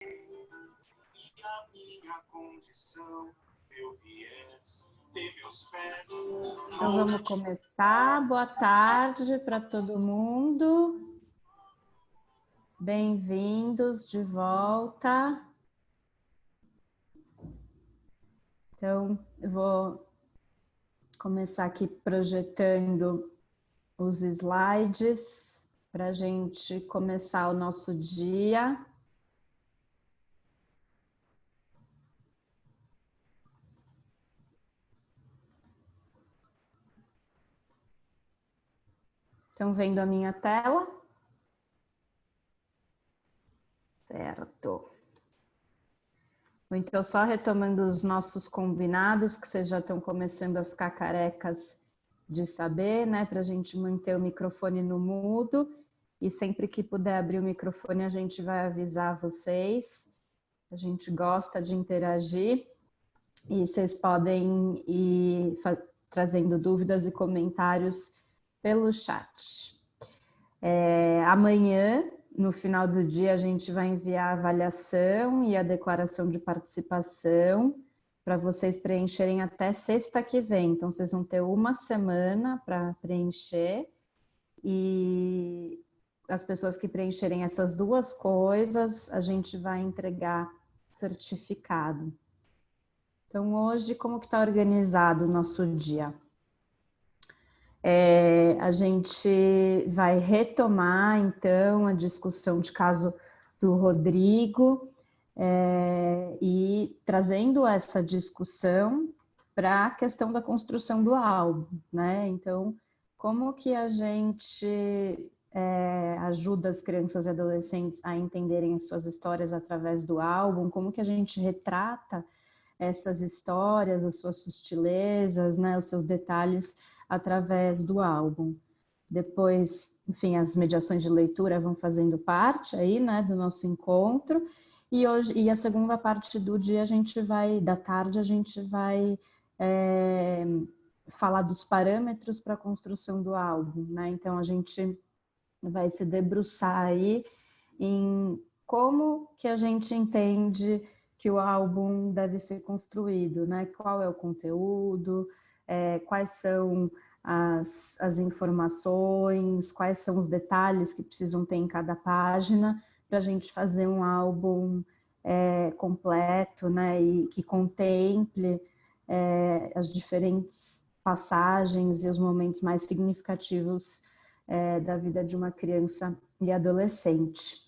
E a minha condição, meu viés, ter meus pés. Então vamos começar. Boa tarde para todo mundo. Bem-vindos de volta. Então, eu vou começar aqui projetando os slides para a gente começar o nosso dia. Estão vendo a minha tela? Certo. Então, só retomando os nossos combinados, que vocês já estão começando a ficar carecas de saber, né? Para a gente manter o microfone no mudo. E sempre que puder abrir o microfone, a gente vai avisar vocês. A gente gosta de interagir. E vocês podem ir trazendo dúvidas e comentários pelo chat. Amanhã, no final do dia, a gente vai enviar a avaliação e a declaração de participação para vocês preencherem até sexta que vem. Então, vocês vão ter uma semana para preencher e as pessoas que preencherem essas duas coisas, a gente vai entregar certificado. Então, hoje, como que está organizado o nosso dia? A gente vai retomar, então, a discussão de caso do Rodrigo e trazendo essa discussão para a questão da construção do álbum, né? Então, como que a gente ajuda as crianças e adolescentes a entenderem as suas histórias através do álbum? Como que a gente retrata essas histórias, as suas sutilezas, né, os seus detalhes através do álbum. Depois, enfim, as mediações de leitura vão fazendo parte aí, né, do nosso encontro. E a segunda parte do dia da tarde, a gente vai falar dos parâmetros para a construção do álbum, né? Então a gente vai se debruçar aí em como que a gente entende que o álbum deve ser construído, né? Qual é o conteúdo, quais são as informações, quais são os detalhes que precisam ter em cada página para a gente fazer um álbum completo, né? E que contemple as diferentes passagens e os momentos mais significativos da vida de uma criança e adolescente.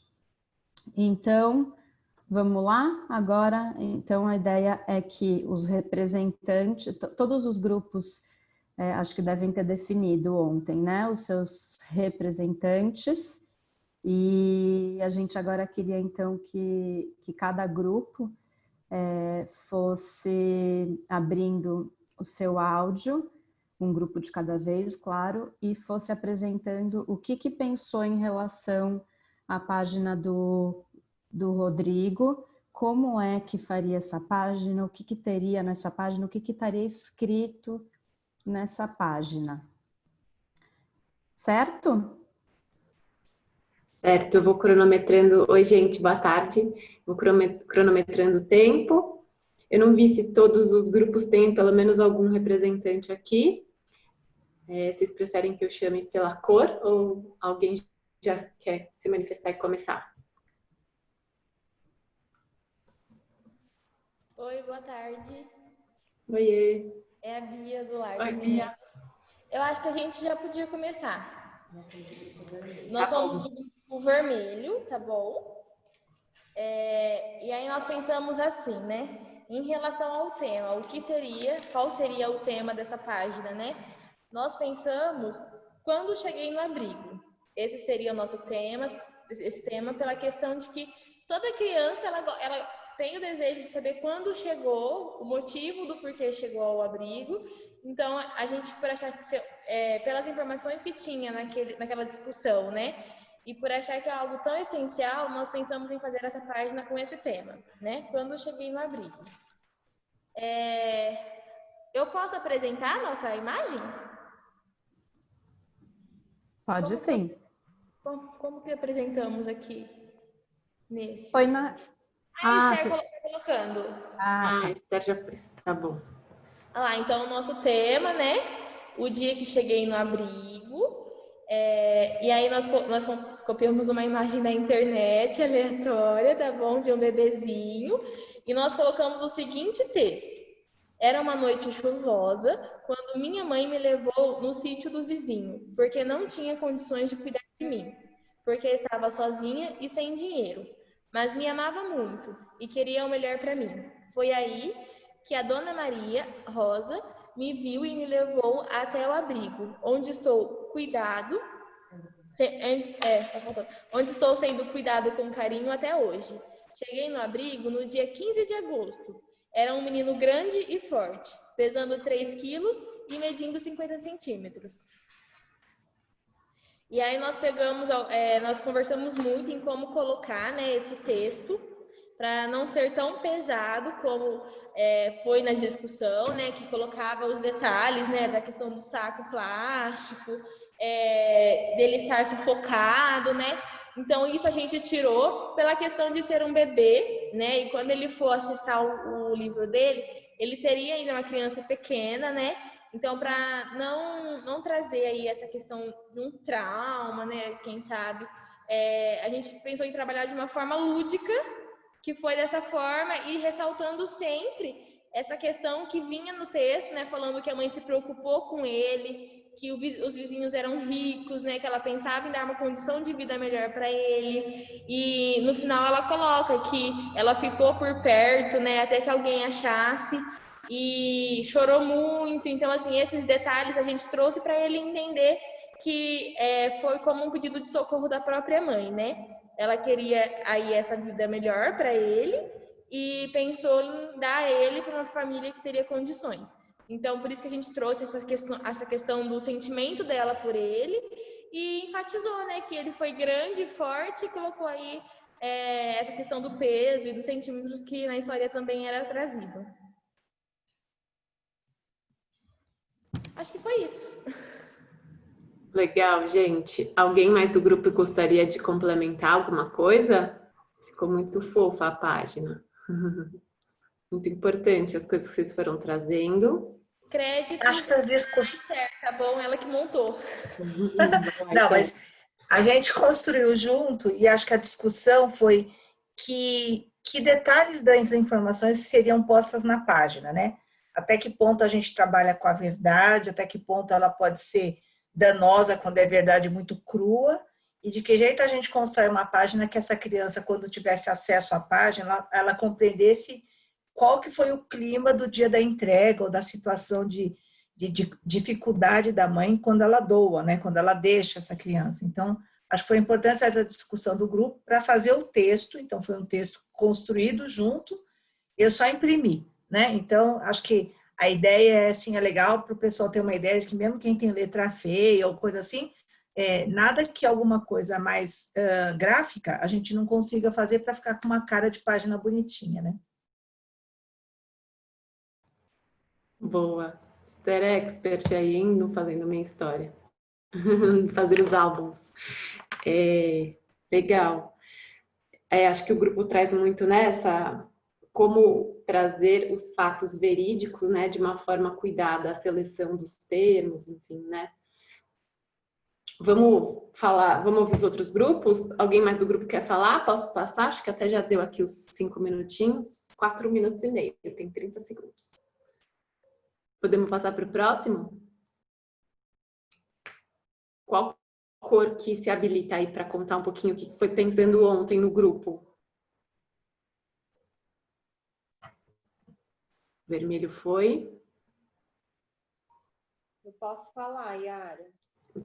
Então, vamos lá? Agora, então, a ideia é que os representantes, todos os grupos, acho que devem ter definido ontem, né? Os seus representantes. E a gente agora queria, então, que cada grupo fosse abrindo o seu áudio, um grupo de cada vez, claro, e fosse apresentando o que pensou em relação à página do Rodrigo, como é que faria essa página, o que teria nessa página, o que estaria escrito nessa página. Certo? Certo, eu vou cronometrando. Oi, gente, boa tarde. Vou cronometrando o tempo. Eu não vi se todos os grupos têm pelo menos algum representante aqui. Vocês preferem que eu chame pela cor ou alguém já quer se manifestar e começar? Oi, boa tarde. Oiê. É a Bia do Lar Oi, dos Bia. Meninos. Eu acho que a gente já podia começar. Nós somos do grupo vermelho, tá bom? E aí nós pensamos assim, né? Em relação ao tema, qual seria o tema dessa página, né? Nós pensamos quando cheguei no abrigo. Esse seria o nosso tema, esse tema pela questão de que toda criança ela tem o desejo de saber quando chegou, o motivo do porquê chegou ao abrigo. Então a gente, por achar que pelas informações que tinha naquela discussão, né? E por achar que é algo tão essencial, nós pensamos em fazer essa página com esse tema, né? Quando eu cheguei no abrigo. Eu posso apresentar a nossa imagem? Pode sim. Como que apresentamos aqui nesse? Ah, Esther colocando. Ah, Esther já fez. Tá bom. Então o nosso tema, né? O dia que cheguei no abrigo. E aí nós copiamos uma imagem da internet aleatória, tá bom? De um bebezinho. E nós colocamos o seguinte texto. Era uma noite chuvosa quando minha mãe me levou no sítio do vizinho, porque não tinha condições de cuidar de mim, porque estava sozinha e sem dinheiro. Mas me amava muito e queria o melhor para mim. Foi aí que a Dona Maria Rosa me viu e me levou até o abrigo, onde estou onde estou sendo cuidado com carinho até hoje. Cheguei no abrigo no dia 15 de agosto. Era um menino grande e forte, pesando 3 quilos e medindo 50 centímetros. E aí nós conversamos muito em como colocar, né, esse texto para não ser tão pesado como foi na discussão, né, que colocava os detalhes, né, da questão do saco plástico, dele estar sufocado, né? Então isso a gente tirou pela questão de ser um bebê, né? E quando ele for acessar o livro dele, ele seria ainda uma criança pequena, né? Então, para não trazer aí essa questão de um trauma, né? Quem sabe, a gente pensou em trabalhar de uma forma lúdica, que foi dessa forma, e ressaltando sempre essa questão que vinha no texto, né? Falando que a mãe se preocupou com ele, que os vizinhos eram ricos, né? Que ela pensava em dar uma condição de vida melhor para ele. E no final ela coloca que ela ficou por perto, né? Até que alguém achasse. E chorou muito. Então, assim, esses detalhes a gente trouxe para ele entender que foi como um pedido de socorro da própria mãe, né? Ela queria aí essa vida melhor para ele e pensou em dar a ele para uma família que teria condições. Então, por isso que a gente trouxe essa questão do sentimento dela por ele e enfatizou, né, que ele foi grande, forte e colocou aí essa questão do peso e dos centímetros que na história também era trazido. Acho que foi isso. Legal, gente. Alguém mais do grupo gostaria de complementar alguma coisa? Ficou muito fofa a página. Muito importante as coisas que vocês foram trazendo. Crédito. Acho que as discussões. Tá bom, ela que montou. Não, mas a gente construiu junto e acho que a discussão foi que detalhes das informações seriam postas na página, né? Até que ponto a gente trabalha com a verdade, até que ponto ela pode ser danosa quando é verdade muito crua, e de que jeito a gente constrói uma página que essa criança, quando tivesse acesso à página, ela compreendesse qual que foi o clima do dia da entrega ou da situação de dificuldade da mãe quando ela doa, né? Quando ela deixa essa criança. Então, acho que foi importante essa discussão do grupo para fazer o texto. Então, foi um texto construído junto, eu só imprimi, né? Então, acho que a ideia é legal para o pessoal ter uma ideia de que mesmo quem tem letra feia ou coisa assim, nada que alguma coisa mais gráfica a gente não consiga fazer para ficar com uma cara de página bonitinha, né? Boa. Esther é expert aí indo fazendo minha história. Fazer os álbuns. Legal. Acho que o grupo traz muito nessa como trazer os fatos verídicos, né, de uma forma cuidada, a seleção dos termos, enfim, né? Vamos ouvir os outros grupos? Alguém mais do grupo quer falar? Posso passar? Acho que até já deu aqui os 5 minutinhos. 4 minutos e meio, tem 30 segundos. Podemos passar para o próximo? Qual cor que se habilita aí para contar um pouquinho o que foi pensando ontem no grupo? Vermelho foi. Eu posso falar, Yara?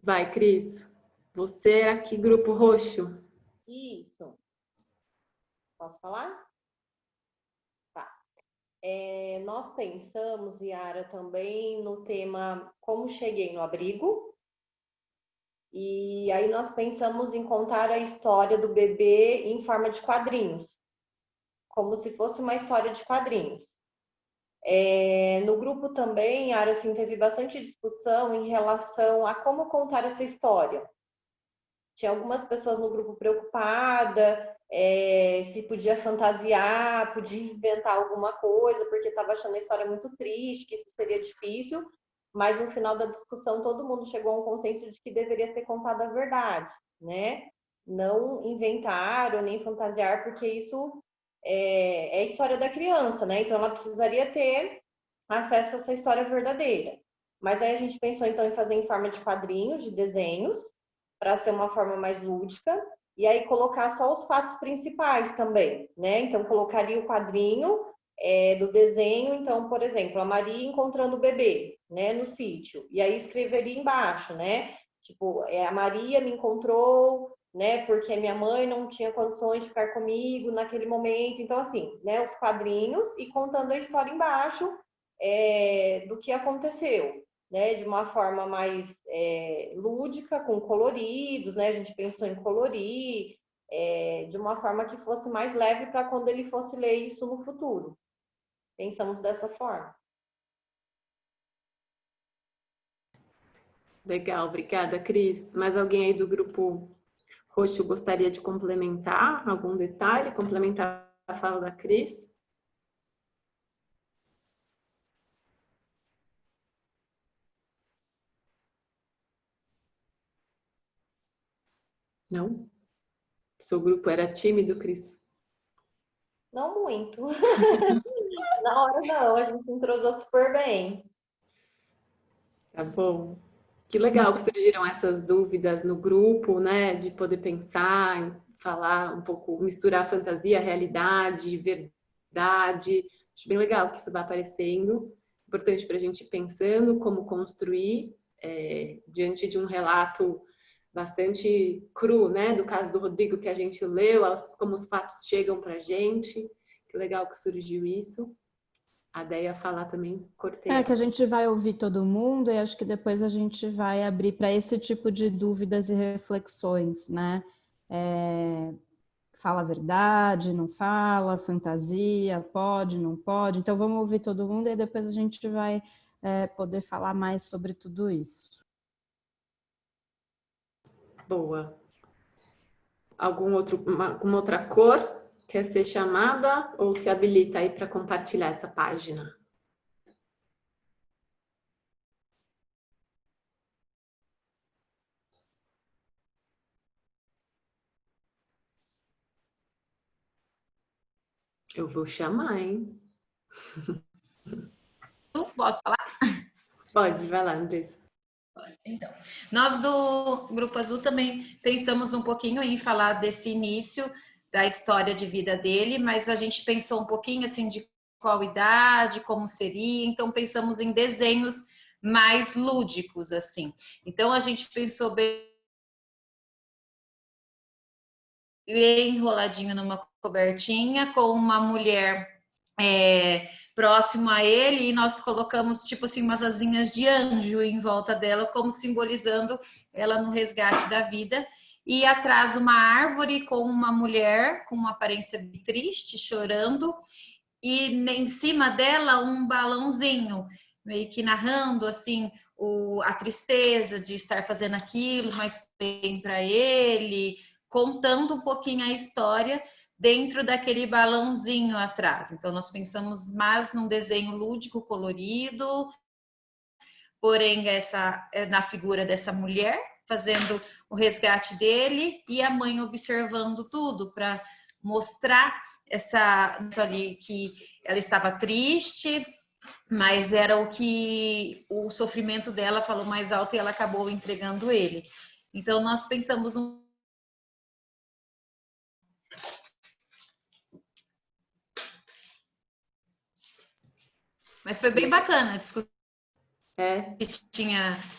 Vai, Cris. Você é aqui, grupo roxo. Isso. Posso falar? Tá. Nós pensamos, Yara, também no tema Como Cheguei no Abrigo. E aí nós pensamos em contar a história do bebê em forma de quadrinhos. Como se fosse uma história de quadrinhos. No grupo também, Yara, assim, teve bastante discussão em relação a como contar essa história. Tinha algumas pessoas no grupo preocupadas se podia fantasiar, podia inventar alguma coisa, porque estava achando a história muito triste, que isso seria difícil, mas no final da discussão todo mundo chegou a um consenso de que deveria ser contada a verdade, né? Não inventar ou nem fantasiar, porque isso é a história da criança, né? Então ela precisaria ter acesso a essa história verdadeira. Mas aí a gente pensou então em fazer em forma de quadrinhos, de desenhos, para ser uma forma mais lúdica, e aí colocar só os fatos principais também, né? Então colocaria o quadrinho do desenho, então, por exemplo, a Maria encontrando o bebê, né, no sítio, e aí escreveria embaixo, né? Tipo, a Maria me encontrou, né, porque minha mãe não tinha condições de ficar comigo naquele momento. Então, assim, né, os quadrinhos e contando a história embaixo do que aconteceu, né, de uma forma mais lúdica, com coloridos, né? A gente pensou em colorir, de uma forma que fosse mais leve para quando ele fosse ler isso no futuro. Pensamos dessa forma. Legal, obrigada, Cris. Mais alguém aí do grupo roxo gostaria de complementar algum detalhe, complementar a fala da Cris? Não? Seu grupo era tímido, Cris? Não muito. Na hora não, a gente entrosou super bem. Tá bom. Que legal que surgiram essas dúvidas no grupo, né? De poder pensar, falar um pouco, misturar fantasia, realidade, verdade. Acho bem legal que isso vai aparecendo. Importante para a gente ir pensando como construir diante de um relato bastante cru, né? Do caso do Rodrigo que a gente leu, como os fatos chegam para a gente. Que legal que surgiu isso. A Deia falar também, cortei. Que a gente vai ouvir todo mundo e acho que depois a gente vai abrir para esse tipo de dúvidas e reflexões, né? Fala a verdade, não fala, fantasia, pode, não pode. Então vamos ouvir todo mundo e depois a gente vai poder falar mais sobre tudo isso. Boa. Alguma outra cor quer ser chamada ou se habilita aí para compartilhar essa página? Eu vou chamar, hein? Posso falar? Pode, vai lá, Andressa. Então, nós do Grupo Azul também pensamos um pouquinho em falar desse início da história de vida dele, mas a gente pensou um pouquinho assim de qual idade, como seria, então pensamos em desenhos mais lúdicos, assim. Então a gente pensou bem enroladinho numa cobertinha com uma mulher próximo a ele, e nós colocamos tipo assim umas asinhas de anjo em volta dela, como simbolizando ela no resgate da vida. E atrás uma árvore com uma mulher com uma aparência triste, chorando, e em cima dela um balãozinho, meio que narrando assim a tristeza de estar fazendo aquilo, mas bem para ele, contando um pouquinho a história dentro daquele balãozinho atrás. Então nós pensamos mais num desenho lúdico, colorido, porém na figura dessa mulher fazendo o resgate dele e a mãe observando tudo para mostrar essa ali que ela estava triste, mas era o sofrimento dela falou mais alto e ela acabou entregando ele. Então nós pensamos mas foi bem bacana a discussão.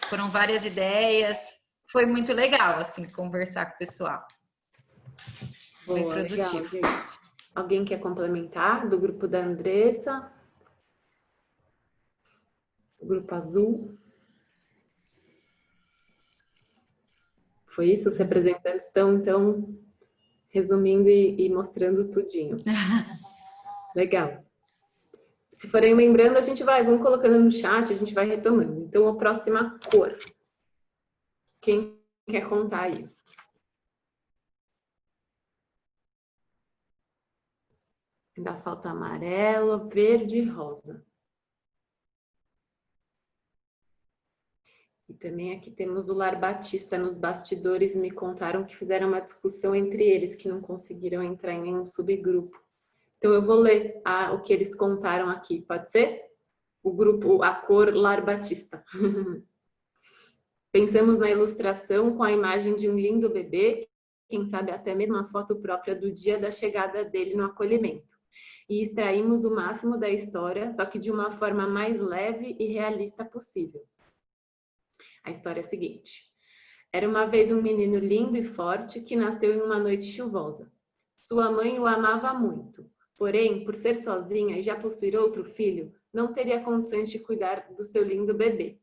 Foram várias ideias, foi muito legal assim conversar com o pessoal. Foi produtivo. Legal, gente. Alguém quer complementar do grupo da Andressa? O grupo azul? Foi isso? Os representantes estão então resumindo e mostrando tudinho. Legal. Se forem lembrando, a gente vamos colocando no chat, a gente vai retomando. Então, a próxima cor. Quem quer contar aí? Ainda falta amarelo, verde e rosa. E também aqui temos o Lar Batista nos bastidores. Me contaram que fizeram uma discussão entre eles, que não conseguiram entrar em nenhum subgrupo. Então eu vou ler o que eles contaram aqui, pode ser? O grupo, a cor Lar Batista. Pensamos na ilustração com a imagem de um lindo bebê, quem sabe até mesmo a foto própria do dia da chegada dele no acolhimento. E extraímos o máximo da história, só que de uma forma mais leve e realista possível. A história é a seguinte. Era uma vez um menino lindo e forte que nasceu em uma noite chuvosa. Sua mãe o amava muito, porém, por ser sozinha e já possuir outro filho, não teria condições de cuidar do seu lindo bebê.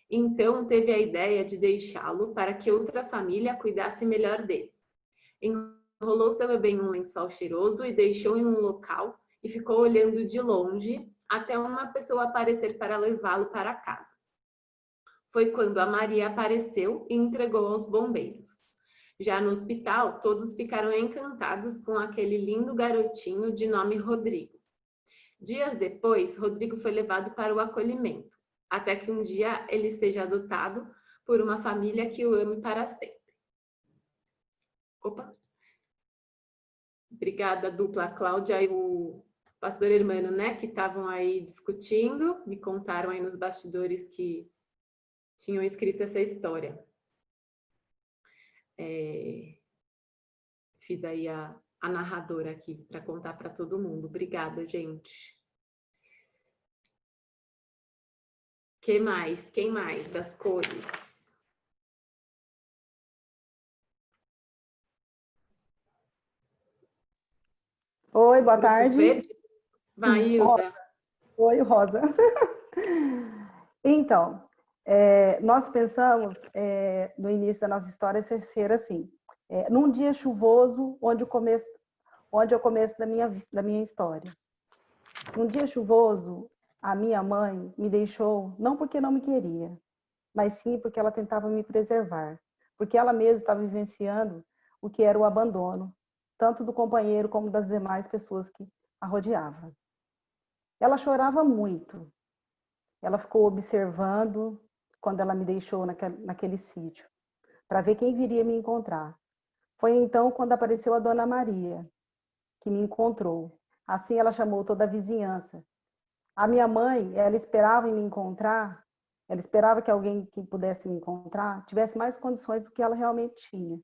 Então, teve a ideia de deixá-lo para que outra família cuidasse melhor dele. Enrolou seu bebê em um lençol cheiroso e deixou em um local e ficou olhando de longe até uma pessoa aparecer para levá-lo para casa. Foi quando a Maria apareceu e entregou aos bombeiros. Já no hospital, todos ficaram encantados com aquele lindo garotinho de nome Rodrigo. Dias depois, Rodrigo foi levado para o acolhimento, até que um dia ele seja adotado por uma família que o ame para sempre. Opa! Obrigada, dupla Cláudia e o pastor Hermano, né, que estavam aí discutindo, me contaram aí nos bastidores que tinham escrito essa história. Fiz aí a narradora aqui para contar para todo mundo. Obrigada, gente. Quem mais? Quem mais das cores? Oi, boa Grupo tarde. verde? Vai, Hilda. Oi, Rosa. Então, nós pensamos, no início da nossa história, ser assim. Num dia chuvoso, onde é o começo da minha história. Num dia chuvoso, a minha mãe me deixou, não porque não me queria, mas sim porque ela tentava me preservar. Porque ela mesma estava vivenciando o que era o abandono, tanto do companheiro como das demais pessoas que a rodeavam. Ela chorava muito. Ela ficou observando quando ela me deixou naquele sítio, para ver quem viria me encontrar. Foi então quando apareceu a Dona Maria, que me encontrou. Assim ela chamou toda a vizinhança. A minha mãe, ela esperava em me encontrar, ela esperava que alguém que pudesse me encontrar tivesse mais condições do que ela realmente tinha.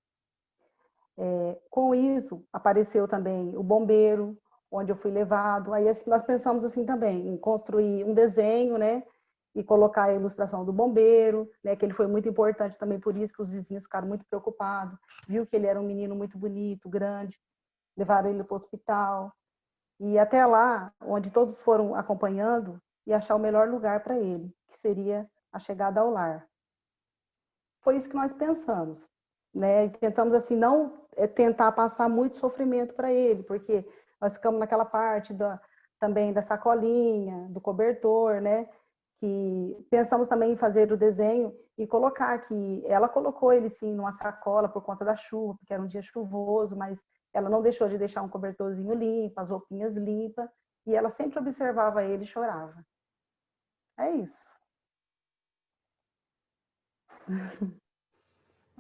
Com isso, apareceu também o bombeiro, onde eu fui levado. Aí nós pensamos assim também, em construir um desenho, né? E colocar a ilustração do bombeiro, né? Que ele foi muito importante também, por isso que os vizinhos ficaram muito preocupados. Viu que ele era um menino muito bonito, grande, levaram ele para o hospital. E até lá, onde todos foram acompanhando, e achar o melhor lugar para ele, que seria a chegada ao lar. Foi isso que nós pensamos, né? E tentamos assim não tentar passar muito sofrimento para ele, porque nós ficamos naquela parte também da sacolinha, do cobertor, né? Que pensamos também em fazer o desenho e colocar que ela colocou ele sim numa sacola por conta da chuva, porque era um dia chuvoso, mas ela não deixou de deixar um cobertorzinho limpo, as roupinhas limpas, e ela sempre observava ele e chorava. É isso.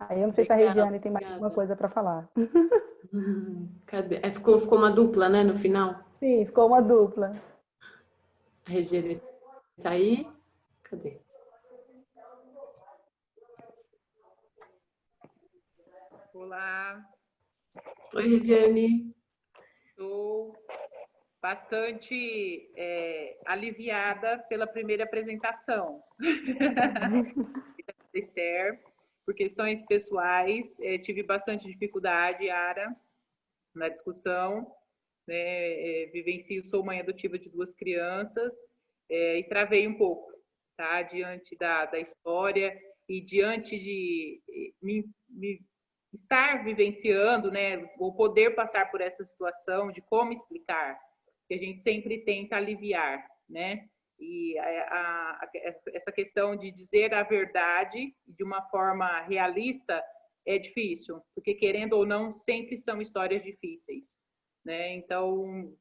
Aí eu não sei se a Regiane tem mais alguma coisa para falar. Cadê? Ficou uma dupla, né, no final? Sim, ficou uma dupla. A Regiane tá aí? Cadê? Olá. Oi, Regiane. Estou bastante aliviada pela primeira apresentação. Esther, por questões pessoais, tive bastante dificuldade, Yara, na discussão. Vivencio, sou mãe adotiva de 2 crianças e travei um pouco, tá? Diante da história e diante de me estar vivenciando, né? Ou poder passar por essa situação, de como explicar, que a gente sempre tenta aliviar, né? E essa questão de dizer a verdade de uma forma realista é difícil, porque querendo ou não, sempre são histórias difíceis, né? Então,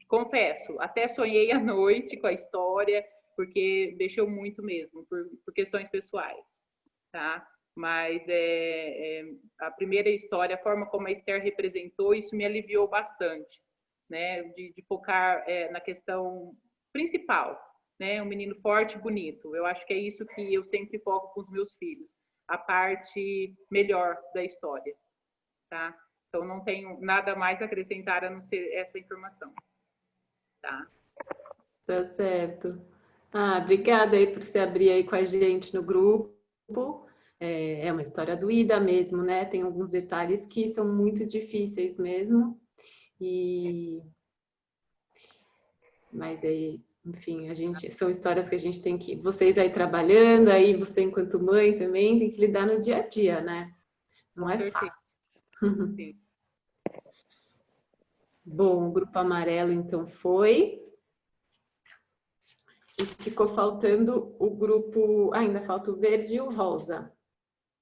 confesso, até sonhei à noite com a história, porque mexeu muito mesmo, por questões pessoais, tá? Mas a primeira história, a forma como a Esther representou, isso me aliviou bastante, né? De focar na questão principal, né? Um menino forte e bonito. Eu acho que é isso que eu sempre foco com os meus filhos, a parte melhor da história, tá? Então, não tenho nada mais a acrescentar a não ser essa informação, tá? Tá certo. Obrigada aí por se abrir aí com a gente no grupo. É uma história doída mesmo, né? Tem alguns detalhes que são muito difíceis mesmo. Mas aí, enfim, são histórias que a gente tem que... Vocês aí trabalhando, aí você enquanto mãe também tem que lidar no dia a dia, né? Não é fácil. Sim. Bom, o grupo amarelo então foi. E ficou faltando o grupo... ainda falta o verde e o rosa.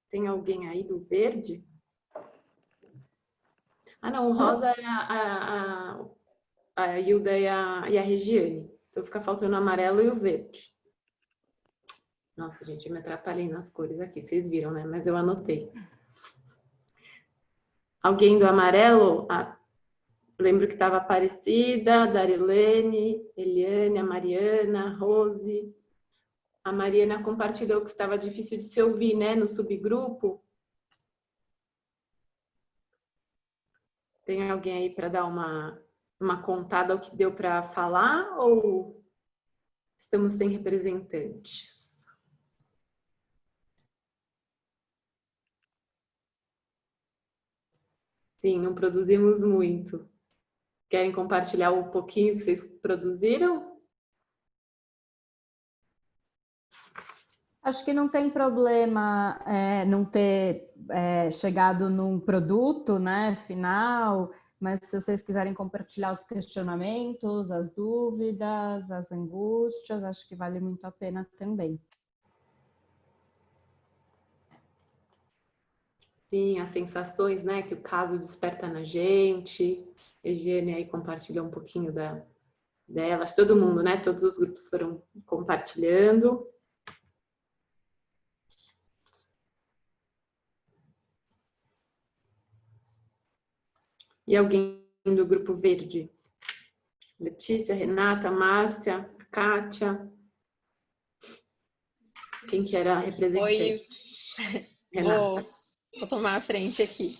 Tem alguém aí do verde? Não, o rosa é a Hilda e a Regiane. Então fica faltando o amarelo e o verde. Nossa, gente, eu me atrapalhei nas cores aqui. Vocês viram, né? Mas eu anotei. Alguém do amarelo? Lembro que estava a Aparecida, a Darilene, Eliane, a Mariana, a Rose. A Mariana compartilhou que estava difícil de se ouvir, né? No subgrupo. Tem alguém aí para dar uma contada ao que deu para falar ou estamos sem representantes? Sim, não produzimos muito. Querem compartilhar um pouquinho que vocês produziram? Acho que não tem problema não ter chegado num produto, né, final, mas se vocês quiserem compartilhar os questionamentos, as dúvidas, as angústias, acho que vale muito a pena também. Sim, as sensações, né, que o caso desperta na gente. A Eugênia aí compartilhou um pouquinho delas. Todo mundo, né, todos os grupos foram compartilhando. E alguém do grupo verde? Letícia, Renata, Márcia, Kátia. Quem que era a representante? Renata. Vou tomar a frente aqui.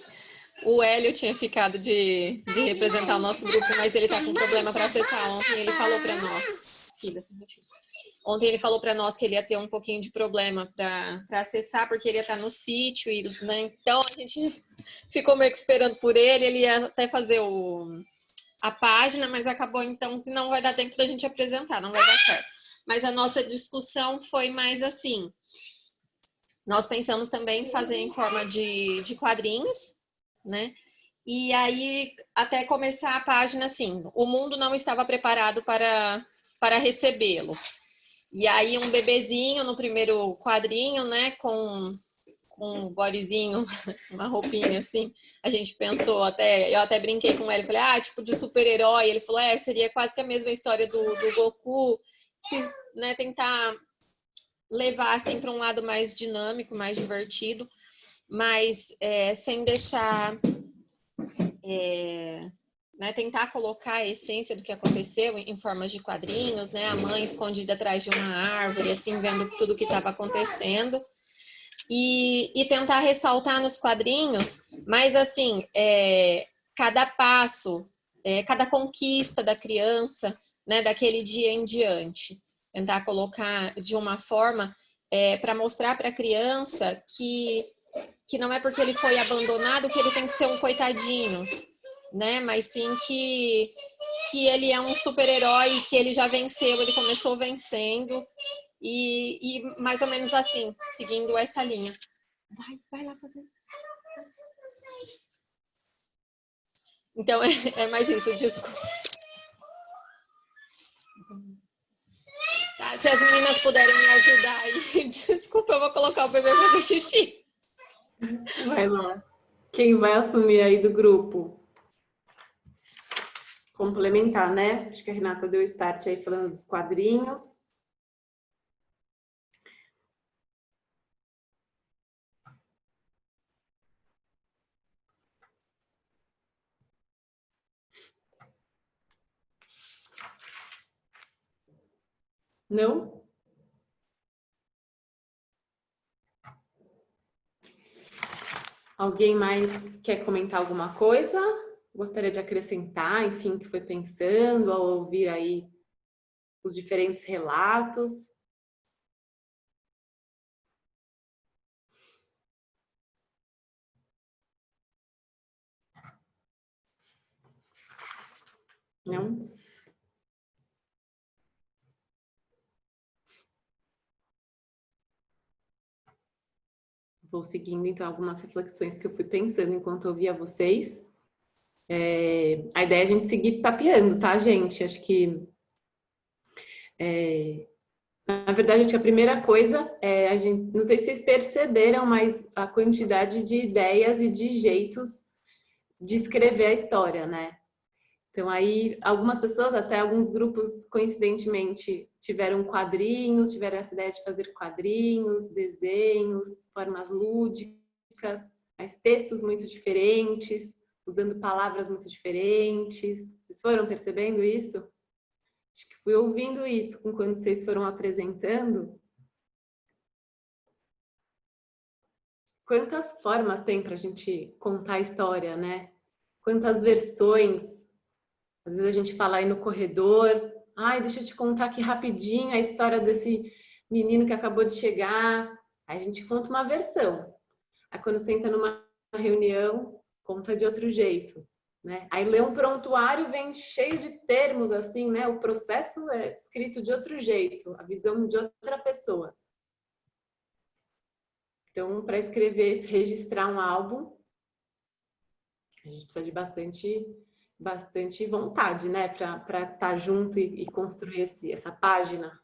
O Hélio tinha ficado de representar o nosso grupo, mas ele está com problema para acessar. Ontem ele falou para nós. Ontem ele falou para nós que ele ia ter um pouquinho de problema para acessar, porque ele ia estar no sítio, né? Então a gente ficou meio que esperando por ele ia até fazer a página, mas acabou então que não vai dar tempo da gente apresentar, não vai dar certo. Mas a nossa discussão foi mais assim, nós pensamos também em fazer em forma de quadrinhos, né? E aí até começar a página assim, o mundo não estava preparado para recebê-lo. E aí um bebezinho no primeiro quadrinho, né, com um bodyzinho, uma roupinha assim, a gente pensou eu até brinquei com ele, falei, tipo de super-herói, ele falou, seria quase que a mesma história do Goku, né, tentar levar assim para um lado mais dinâmico, mais divertido, mas sem deixar... né, tentar colocar a essência do que aconteceu em formas de quadrinhos, né, a mãe escondida atrás de uma árvore, assim, vendo tudo o que estava acontecendo, e tentar ressaltar nos quadrinhos, mas assim, cada passo, cada conquista da criança, né, daquele dia em diante, tentar colocar de uma forma para mostrar para a criança que não é porque ele foi abandonado que ele tem que ser um coitadinho, né? Mas sim que ele é um super-herói, que ele já venceu, ele começou vencendo e mais ou menos assim, seguindo essa linha. Vai lá fazer. Então é mais isso, desculpa. Tá, se as meninas puderem me ajudar aí, desculpa, eu vou colocar o bebê pra fazer xixi. Vai lá. Quem vai assumir aí do grupo? complementar, né? Acho que a Renata deu start aí falando dos quadrinhos. Não? Alguém mais quer comentar alguma coisa? Gostaria de acrescentar, enfim, o que foi pensando ao ouvir aí os diferentes relatos? Não? Vou seguindo, então, algumas reflexões que eu fui pensando enquanto eu ouvia vocês. A ideia é a gente seguir papeando, tá, gente? Acho que... na verdade, acho que a primeira coisa é a gente... Não sei se vocês perceberam, mas a quantidade de ideias e de jeitos de escrever a história, né? Então, aí, algumas pessoas, até alguns grupos, coincidentemente, tiveram quadrinhos, tiveram essa ideia de fazer quadrinhos, desenhos, formas lúdicas, mas textos muito diferentes, usando palavras muito diferentes. Vocês foram percebendo isso? Acho que fui ouvindo isso enquanto vocês foram apresentando. Quantas formas tem para a gente contar a história, né? Quantas versões. Às vezes a gente fala aí no corredor, ai, deixa eu te contar aqui rapidinho a história desse menino que acabou de chegar. Aí a gente conta uma versão. Aí quando senta numa reunião, conta de outro jeito, né? Aí lê um prontuário, vem cheio de termos assim, né? O processo é escrito de outro jeito, a visão de outra pessoa. Então, para escrever, registrar um álbum, a gente precisa de bastante vontade, né, para estar junto e construir essa página.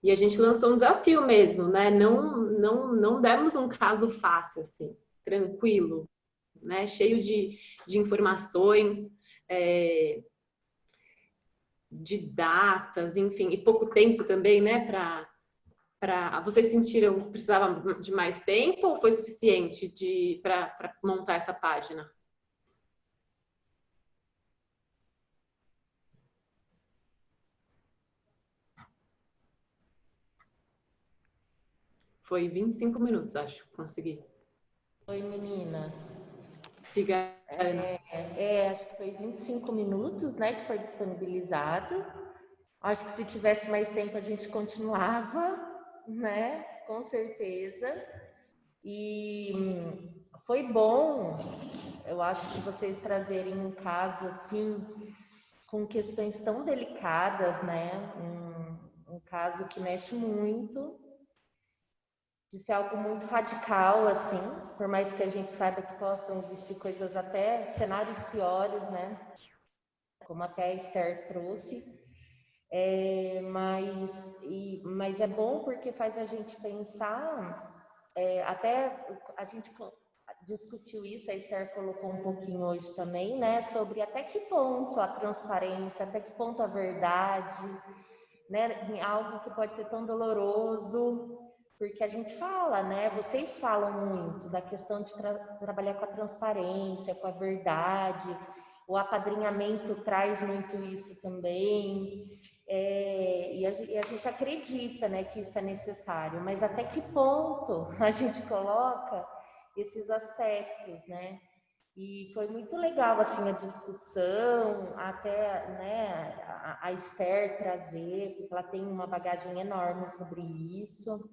E a gente lançou um desafio mesmo, né? Não demos um caso fácil, assim, tranquilo, né? Cheio de informações, de datas, enfim, e pouco tempo também, né? Vocês sentiram que precisava de mais tempo ou foi suficiente para montar essa página? Foi 25 minutos, acho, consegui. Oi, meninas. Diga, Ana. Acho que foi 25 minutos, né, que foi disponibilizado. Acho que se tivesse mais tempo a gente continuava, né, com certeza. E foi bom, eu acho que vocês trazerem um caso assim, com questões tão delicadas, né, um caso que mexe muito, de ser algo muito radical, assim, por mais que a gente saiba que possam existir coisas até, cenários piores, né, como até a Esther trouxe, mas é bom porque faz a gente pensar, até a gente discutiu isso, a Esther colocou um pouquinho hoje também, né, sobre até que ponto a transparência, até que ponto a verdade, né, em algo que pode ser tão doloroso, porque a gente fala, né, vocês falam muito da questão de trabalhar com a transparência, com a verdade, o apadrinhamento traz muito isso também, e a gente acredita, né, que isso é necessário, mas até que ponto a gente coloca esses aspectos, né? E foi muito legal, assim, a discussão, até, né, a Esther trazer, porque ela tem uma bagagem enorme sobre isso.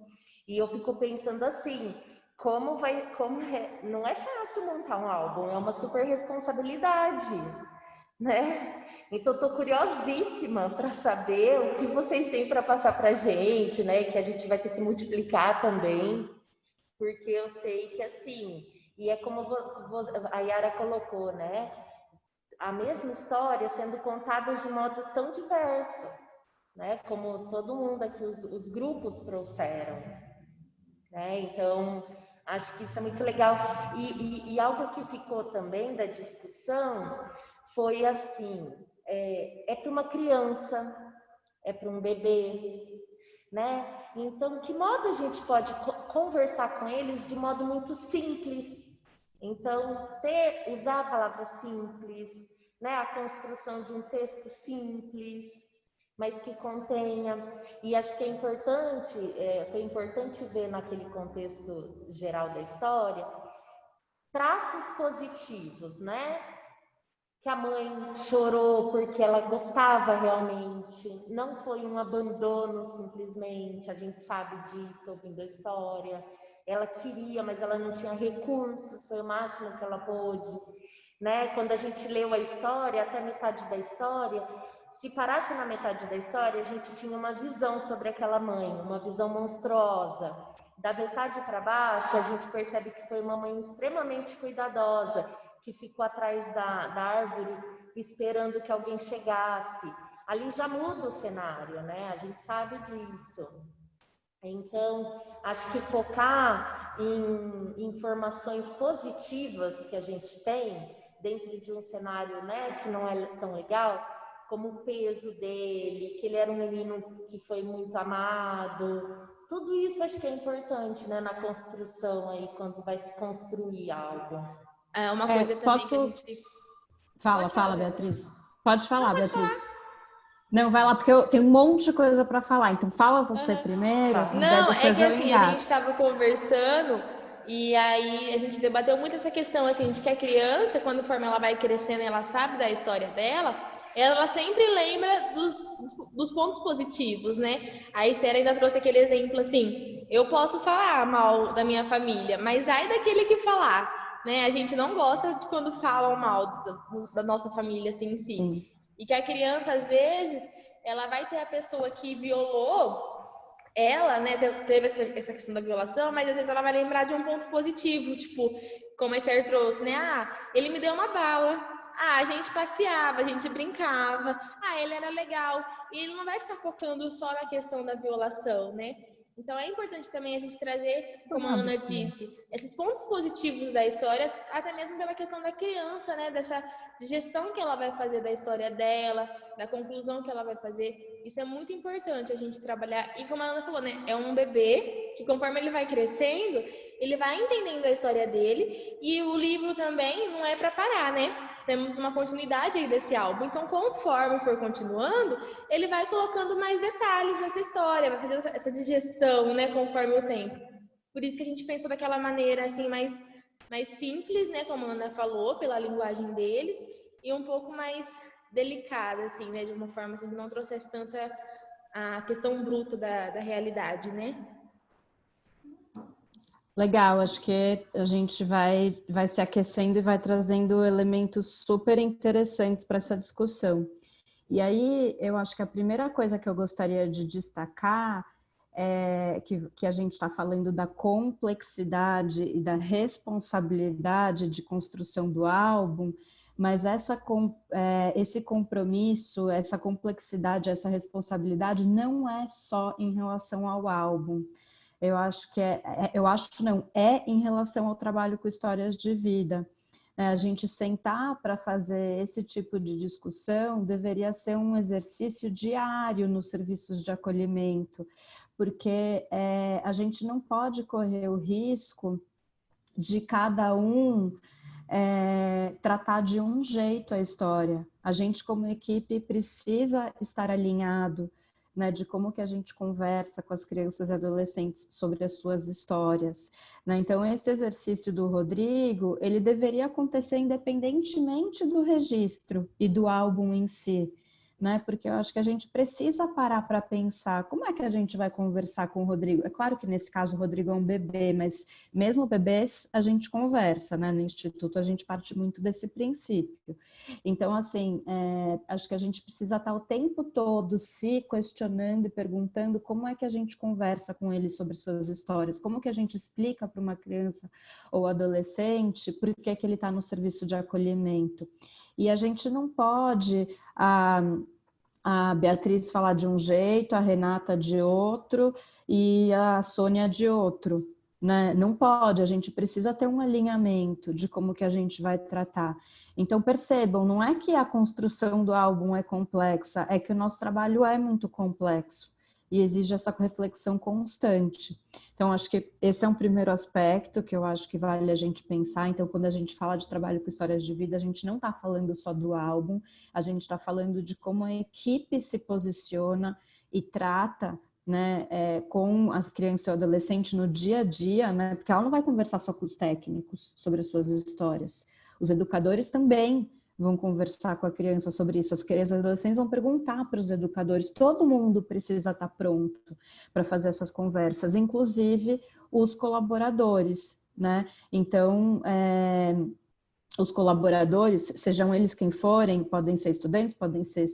E eu fico pensando assim, não é fácil montar um álbum, é uma super responsabilidade, né? Então, estou curiosíssima para saber o que vocês têm para passar para a gente, né? Que a gente vai ter que multiplicar também, porque eu sei que, assim, e é como a Yara colocou, né? A mesma história sendo contada de modo tão diverso, né? Como todo mundo aqui, os grupos trouxeram, né? Então, acho que isso é muito legal. E algo que ficou também da discussão foi assim, é para uma criança, é para um bebê, né? Então, que modo a gente pode conversar com eles de modo muito simples? Então, usar a palavra simples, né? A construção de um texto simples, mas que contenha. E acho que foi importante ver naquele contexto geral da história, traços positivos, né? Que a mãe chorou porque ela gostava realmente, não foi um abandono simplesmente, a gente sabe disso ouvindo a história. Ela queria, mas ela não tinha recursos, foi o máximo que ela pôde, né? Quando a gente leu a história, até a metade da história, se parasse na metade da história, a gente tinha uma visão sobre aquela mãe, uma visão monstruosa. Da metade para baixo, a gente percebe que foi uma mãe extremamente cuidadosa, que ficou atrás da árvore esperando que alguém chegasse. Ali já muda o cenário, né? A gente sabe disso. Então, acho que focar em informações positivas que a gente tem dentro de um cenário, né, que não é tão legal, como o peso dele, que ele era um menino que foi muito amado. Tudo isso acho que é importante, né, na construção aí, quando vai se construir algo. É uma coisa também que a gente... Fala, Beatriz. Pode falar, Beatriz. Não, vai lá, porque eu tenho um monte de coisa para falar. Então, fala você primeiro. Não, é que assim, a gente estava conversando e aí a gente debateu muito essa questão, assim, de que a criança, conforme ela vai crescendo, ela sabe da história dela, ela sempre lembra dos pontos positivos, né? A Esther ainda trouxe aquele exemplo, assim, eu posso falar mal da minha família, mas ai daquele que falar, né? A gente não gosta de quando falam mal da nossa família, assim, em si. Sim. E que a criança, às vezes, ela vai ter a pessoa que violou ela, né, teve essa questão da violação, mas às vezes ela vai lembrar de um ponto positivo, tipo, como a Esther trouxe, né, ele me deu uma bala, a gente passeava, a gente brincava, ele era legal, e ele não vai ficar focando só na questão da violação, né. Então é importante também a gente trazer, como a Ana disse, esses pontos positivos da história, até mesmo pela questão da criança, né, dessa gestão que ela vai fazer da história dela, da conclusão que ela vai fazer. Isso é muito importante a gente trabalhar. E como a Ana falou, né, é um bebê que conforme ele vai crescendo, ele vai entendendo a história dele, e o livro também não é para parar, né? Temos uma continuidade aí desse álbum. Então, conforme for continuando, ele vai colocando mais detalhes nessa história, vai fazendo essa digestão, né, conforme o tempo. Por isso que a gente pensou daquela maneira, assim, mais simples, né, como a Ana falou, pela linguagem deles, e um pouco mais delicada, assim, né, de uma forma assim, que não trouxesse tanta a questão bruta da realidade, né? Legal, acho que a gente vai se aquecendo e vai trazendo elementos super interessantes para essa discussão. E aí, eu acho que a primeira coisa que eu gostaria de destacar é que a gente está falando da complexidade e da responsabilidade de construção do álbum, mas esse compromisso, essa complexidade, essa responsabilidade não é só em relação ao álbum. Eu acho que é em relação ao trabalho com histórias de vida. A gente sentar para fazer esse tipo de discussão deveria ser um exercício diário nos serviços de acolhimento, porque a gente não pode correr o risco de cada um tratar de um jeito a história. A gente, como equipe, precisa estar alinhado, né, de como que a gente conversa com as crianças e adolescentes sobre as suas histórias, né? Então, esse exercício do Rodrigo, ele deveria acontecer independentemente do registro e do álbum em si, né? Porque eu acho que a gente precisa parar para pensar como é que a gente vai conversar com o Rodrigo. É claro que nesse caso o Rodrigo é um bebê, mas mesmo bebês a gente conversa, né? No Instituto a gente parte muito desse princípio. Então, assim, acho que a gente precisa estar o tempo todo se questionando e perguntando como é que a gente conversa com ele sobre suas histórias, como que a gente explica para uma criança ou adolescente por que ele está no serviço de acolhimento. E a gente não pode, a Beatriz falar de um jeito, a Renata de outro e a Sônia de outro, né? Não pode, a gente precisa ter um alinhamento de como que a gente vai tratar. Então, percebam, não é que a construção do álbum é complexa, é que o nosso trabalho é muito complexo e exige essa reflexão constante. Então, acho que esse é um primeiro aspecto que eu acho que vale a gente pensar. Então, quando a gente fala de trabalho com histórias de vida, a gente não está falando só do álbum, a gente está falando de como a equipe se posiciona e trata, né, com a criança e o adolescente no dia a dia, né, porque ela não vai conversar só com os técnicos sobre as suas histórias. Os educadores também vão conversar com a criança sobre isso. As crianças e adolescentes vão perguntar para os educadores. Todo mundo precisa estar pronto para fazer essas conversas, inclusive os colaboradores, né? Então, os colaboradores, sejam eles quem forem, podem ser estudantes, podem ser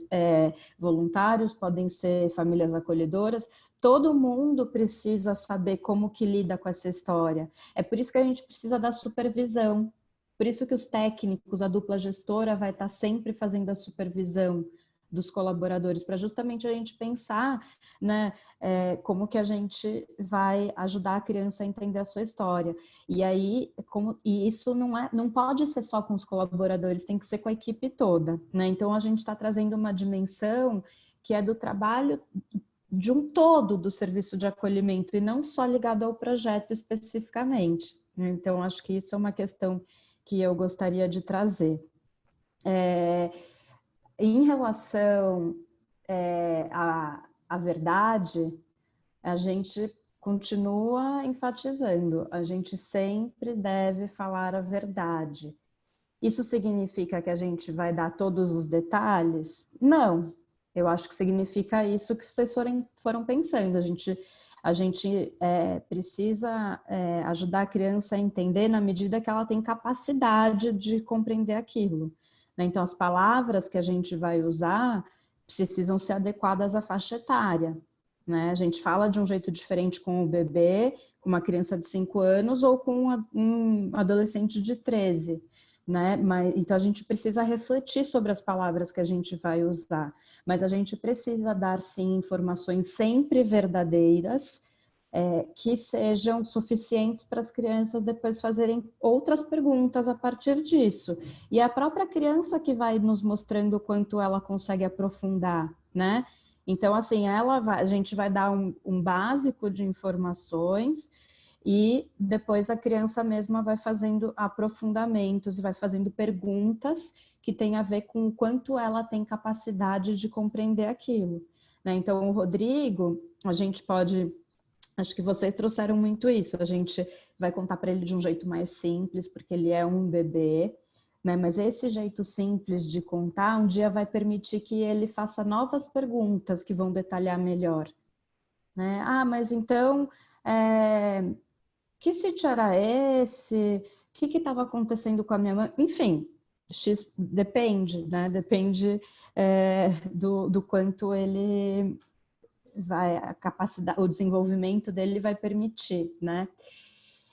voluntários, podem ser famílias acolhedoras, todo mundo precisa saber como que lida com essa história. É por isso que a gente precisa da supervisão. Por isso que os técnicos, a dupla gestora vai estar sempre fazendo a supervisão dos colaboradores, para justamente a gente pensar, né, como que a gente vai ajudar a criança a entender a sua história. E aí, e isso não pode ser só com os colaboradores, tem que ser com a equipe toda, né? Então a gente está trazendo uma dimensão que é do trabalho de um todo do serviço de acolhimento e não só ligado ao projeto especificamente. Então acho que isso é uma questão que eu gostaria de trazer. Em relação à verdade, a gente continua enfatizando, a gente sempre deve falar a verdade. Isso significa que a gente vai dar todos os detalhes? Não, eu acho que significa isso que vocês foram pensando, a gente precisa ajudar a criança a entender na medida que ela tem capacidade de compreender aquilo. Né? Então, as palavras que a gente vai usar precisam ser adequadas à faixa etária. Né? A gente fala de um jeito diferente com o bebê, com uma criança de 5 anos ou com um adolescente de 13. Né? Então, a gente precisa refletir sobre as palavras que a gente vai usar. Mas a gente precisa dar, sim, informações sempre verdadeiras, que sejam suficientes para as crianças depois fazerem outras perguntas a partir disso. E é a própria criança que vai nos mostrando o quanto ela consegue aprofundar, né? Então, assim, a gente vai dar um básico de informações e depois a criança mesma vai fazendo aprofundamentos, vai fazendo perguntas que tem a ver com o quanto ela tem capacidade de compreender aquilo. Né? Então, o Rodrigo, a gente pode... Acho que vocês trouxeram muito isso. A gente vai contar para ele de um jeito mais simples, porque ele é um bebê, né? Mas esse jeito simples de contar, um dia vai permitir que ele faça novas perguntas que vão detalhar melhor. Né? Ah, mas então, que sítio era esse? O que estava acontecendo com a minha mãe? Enfim, depende, né? Depende do quanto ele... a capacidade, o desenvolvimento dele vai permitir, né?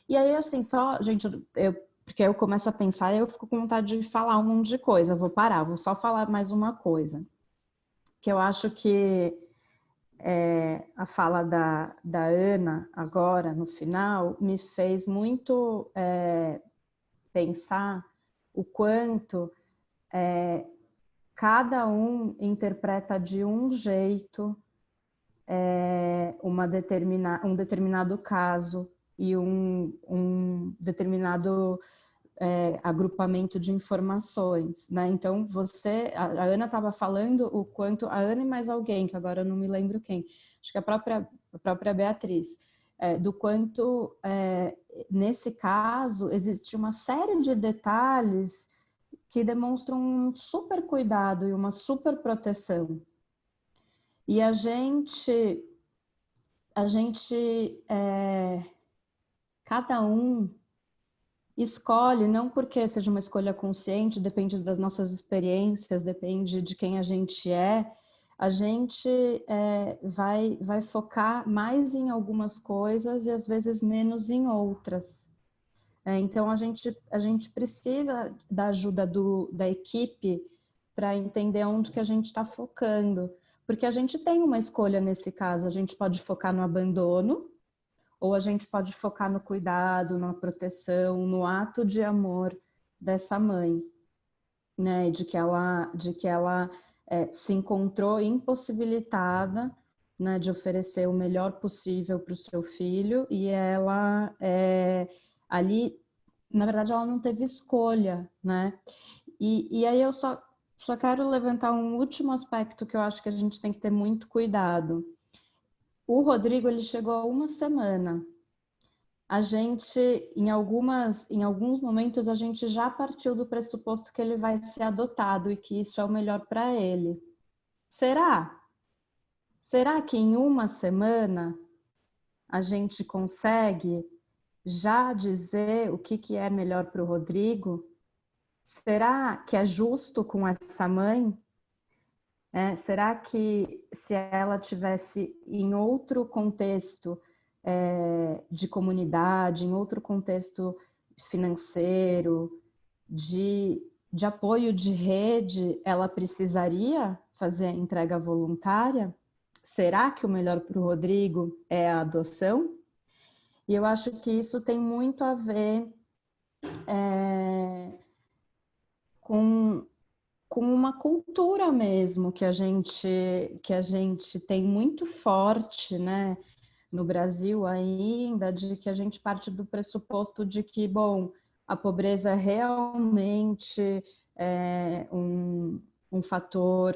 E aí, assim, gente, porque eu começo a pensar e eu fico com vontade de falar um monte de coisa. Eu vou parar, vou só falar mais uma coisa. Que eu acho que a fala da Ana, agora, no final, me fez muito pensar o quanto cada um interpreta de um jeito um determinado caso e um determinado agrupamento de informações, né? Então, a Ana estava falando o quanto, a Ana e mais alguém, que agora eu não me lembro quem, acho que a própria Beatriz, do quanto, nesse caso, existe uma série de detalhes que demonstram um super cuidado e uma super proteção. E a gente cada um escolhe, não porque seja uma escolha consciente, depende das nossas experiências, depende de quem a gente a gente vai focar mais em algumas coisas e às vezes menos em outras. Então a gente precisa da ajuda da equipe para entender onde que a gente está focando. Porque a gente tem uma escolha nesse caso, a gente pode focar no abandono, ou a gente pode focar no cuidado, na proteção, no ato de amor dessa mãe. né? De que ela se encontrou impossibilitada, né, de oferecer o melhor possível para o seu filho, e ela ali, na verdade, ela não teve escolha, né? E aí eu só quero levantar um último aspecto que eu acho que a gente tem que ter muito cuidado. O Rodrigo, ele chegou há uma semana. A gente, em alguns momentos, a gente já partiu do pressuposto que ele vai ser adotado e que isso é o melhor para ele. Será? Será que em uma semana a gente consegue já dizer o que é melhor para o Rodrigo? Será que é justo com essa mãe? Será que se ela tivesse em outro contexto de comunidade, em outro contexto financeiro, de apoio de rede, ela precisaria fazer a entrega voluntária? Será que o melhor para o Rodrigo é a adoção? E eu acho que isso tem muito a ver com uma cultura mesmo que a gente tem muito forte, né, no Brasil ainda, de que a gente parte do pressuposto de que, bom, a pobreza é realmente um fator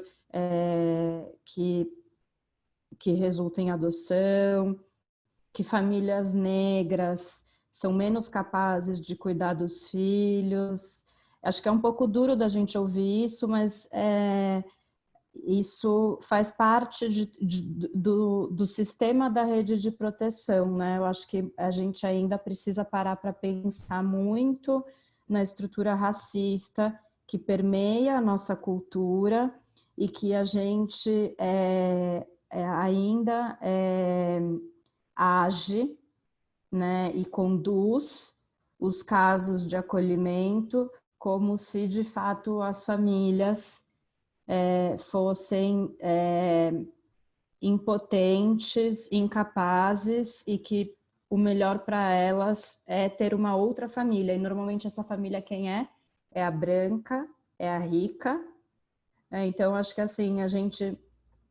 que resulta em adoção, que famílias negras são menos capazes de cuidar dos filhos. Acho que é um pouco duro da gente ouvir isso, mas isso faz parte do sistema da rede de proteção, né? Eu acho que a gente ainda precisa parar para pensar muito na estrutura racista que permeia a nossa cultura e que a gente ainda age, né, e conduz os casos de acolhimento como se de fato as famílias fossem impotentes, incapazes e que o melhor para elas é ter uma outra família. E normalmente essa família quem é? É a branca, é a rica. Então acho que assim, a gente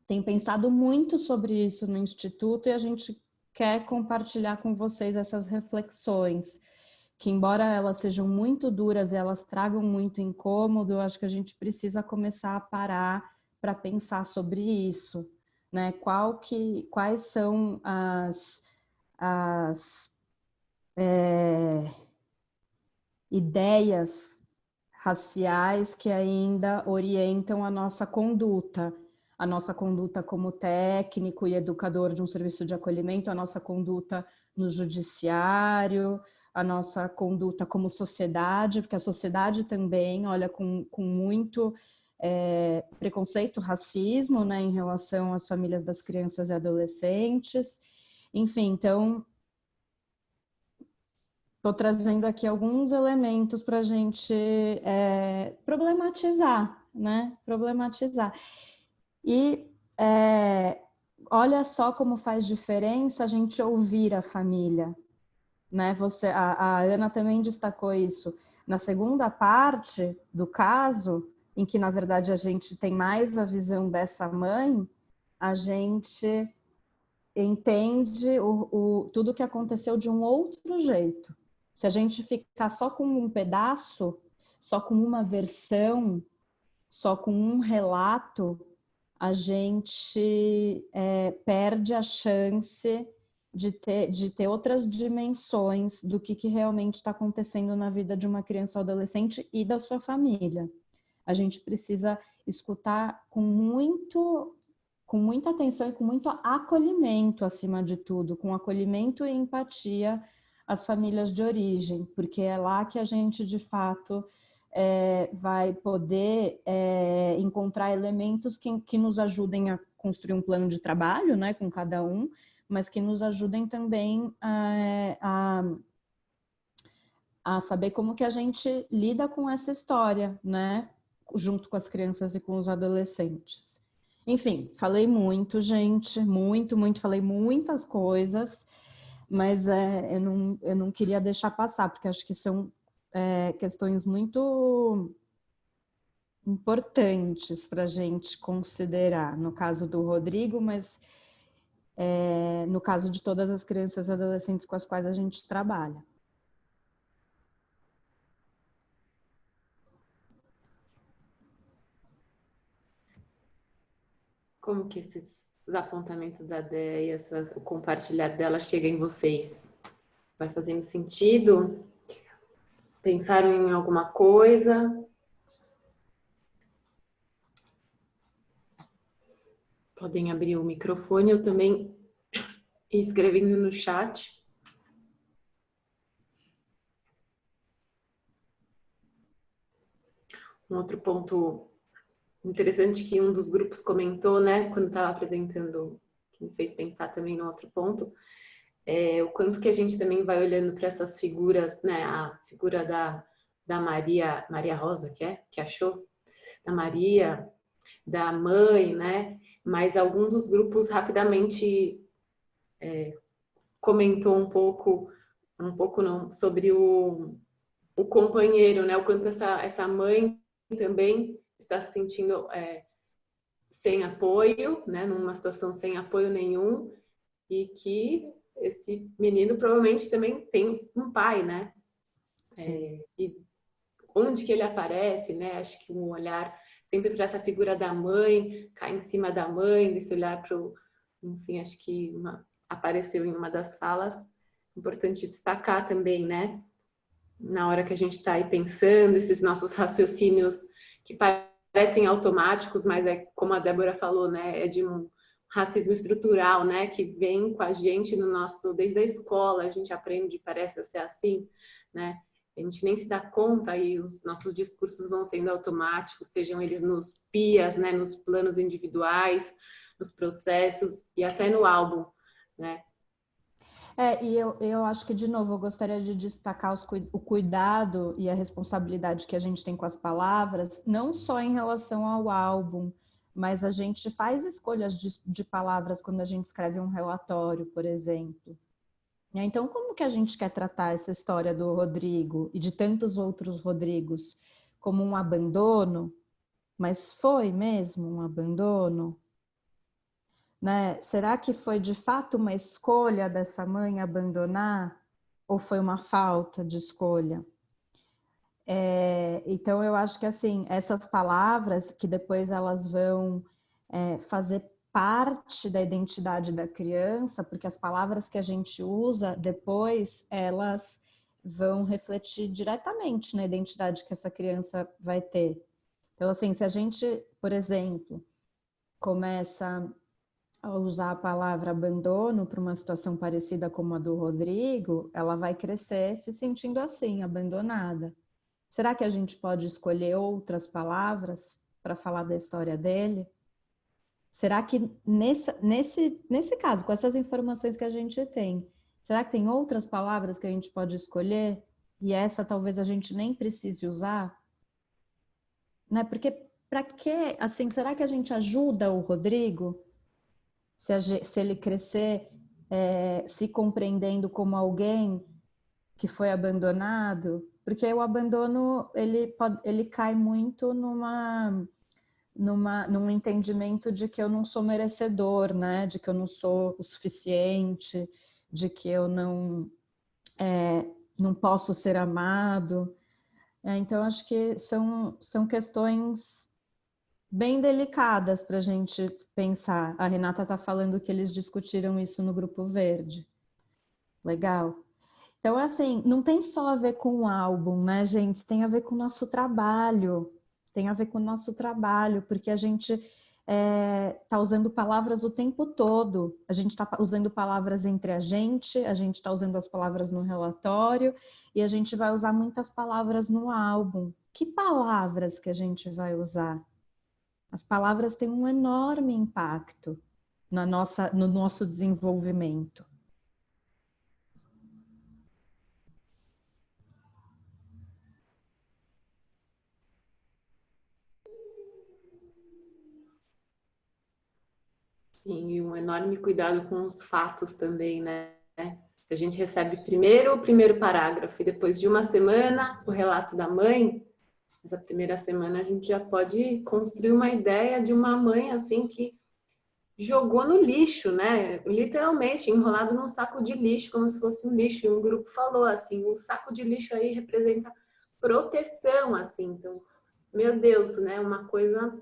tem pensado muito sobre isso no Instituto e a gente quer compartilhar com vocês essas reflexões, que embora elas sejam muito duras e elas tragam muito incômodo, eu acho que a gente precisa começar a parar para pensar sobre isso, né? Quais são as ideias raciais que ainda orientam a nossa conduta como técnico e educador de um serviço de acolhimento, a nossa conduta no judiciário, a nossa conduta como sociedade, porque a sociedade também olha com muito preconceito, racismo, né, em relação às famílias das crianças e adolescentes. Enfim, então, estou trazendo aqui alguns elementos para a gente problematizar, né? Problematizar. E olha só como faz diferença a gente ouvir a família, né? A Ana também destacou isso. Na segunda parte do caso, em que na verdade a gente tem mais a visão dessa mãe, a gente entende tudo que aconteceu de um outro jeito. Se a gente ficar só com um pedaço, só com uma versão, só com um relato, a gente perde a chance de ter outras dimensões do que realmente está acontecendo na vida de uma criança ou adolescente e da sua família. A gente precisa escutar com muita atenção e com muito acolhimento, acima de tudo, com acolhimento e empatia às famílias de origem, porque é lá que a gente, de fato, vai poder encontrar elementos que nos ajudem a construir um plano de trabalho, né, com cada um, mas que nos ajudem também a saber como que a gente lida com essa história, né, junto com as crianças e com os adolescentes. Enfim, falei muito, gente, muito, falei muitas coisas, mas eu não queria deixar passar, porque acho que são questões muito importantes para a gente considerar, no caso do Rodrigo, mas no caso de todas as crianças e adolescentes com as quais a gente trabalha. Como que os apontamentos da Déia, o compartilhar dela chega em vocês? Vai fazendo sentido? Pensaram em alguma coisa? Podem abrir o microfone, eu também escrevendo no chat. Um outro ponto interessante que um dos grupos comentou, né, quando estava apresentando, que me fez pensar também no outro ponto, o quanto que a gente também vai olhando para essas figuras, né, a figura da Maria Rosa, que achou, da Maria, da mãe, né, mas algum dos grupos rapidamente comentou um pouco não, sobre o companheiro, né, o quanto essa mãe também está se sentindo sem apoio, né, numa situação sem apoio nenhum, e que esse menino provavelmente também tem um pai, né? E onde que ele aparece, né? Acho que um olhar sempre para essa figura da mãe, cai em cima da mãe, desse olhar para o... Enfim, acho que apareceu em uma das falas, importante destacar também, né? Na hora que a gente está aí pensando, esses nossos raciocínios que parecem automáticos, mas como a Débora falou, né? É de um racismo estrutural, né, que vem com a gente desde a escola, a gente aprende, parece ser assim, né, a gente nem se dá conta e os nossos discursos vão sendo automáticos, sejam eles nos PIAs, né, nos planos individuais, nos processos e até no álbum, né. E eu acho que, de novo, eu gostaria de destacar o cuidado e a responsabilidade que a gente tem com as palavras, não só em relação ao álbum, mas a gente faz escolhas de palavras quando a gente escreve um relatório, por exemplo. Então, como que a gente quer tratar essa história do Rodrigo e de tantos outros Rodrigos como um abandono? Mas foi mesmo um abandono? Né? Será que foi de fato uma escolha dessa mãe abandonar? Ou foi uma falta de escolha? Então, eu acho que assim, essas palavras que depois elas vão fazer parte da identidade da criança, porque as palavras que a gente usa depois, elas vão refletir diretamente na identidade que essa criança vai ter. Então, assim, se a gente, por exemplo, começa a usar a palavra abandono para uma situação parecida como a do Rodrigo, ela vai crescer se sentindo assim, abandonada. Será que a gente pode escolher outras palavras para falar da história dele? Será que nesse caso, com essas informações que a gente tem, será que tem outras palavras que a gente pode escolher e essa talvez a gente nem precise usar? Né? Porque para que, assim, será que a gente ajuda o Rodrigo se ele crescer se compreendendo como alguém que foi abandonado? Porque o abandono, ele cai muito num entendimento de que eu não sou merecedor, né? De que eu não sou o suficiente, de que eu não posso ser amado. Então, acho que são questões bem delicadas para a gente pensar. A Renata está falando que eles discutiram isso no Grupo Verde. Legal. Então, assim, não tem só a ver com o álbum, né, gente? Tem a ver com o nosso trabalho. Tem a ver com o nosso trabalho, porque a gente está usando palavras o tempo todo. A gente está usando palavras entre a gente está usando as palavras no relatório e a gente vai usar muitas palavras no álbum. Que palavras que a gente vai usar? As palavras têm um enorme impacto no nosso desenvolvimento. Sim, e um enorme cuidado com os fatos também, né? Se a gente recebe primeiro o primeiro parágrafo e depois de uma semana o relato da mãe, essa primeira semana a gente já pode construir uma ideia de uma mãe assim que jogou no lixo, né? Literalmente, enrolado num saco de lixo, como se fosse um lixo. E um grupo falou assim, o saco de lixo aí representa proteção, assim. Então, meu Deus, né? Uma coisa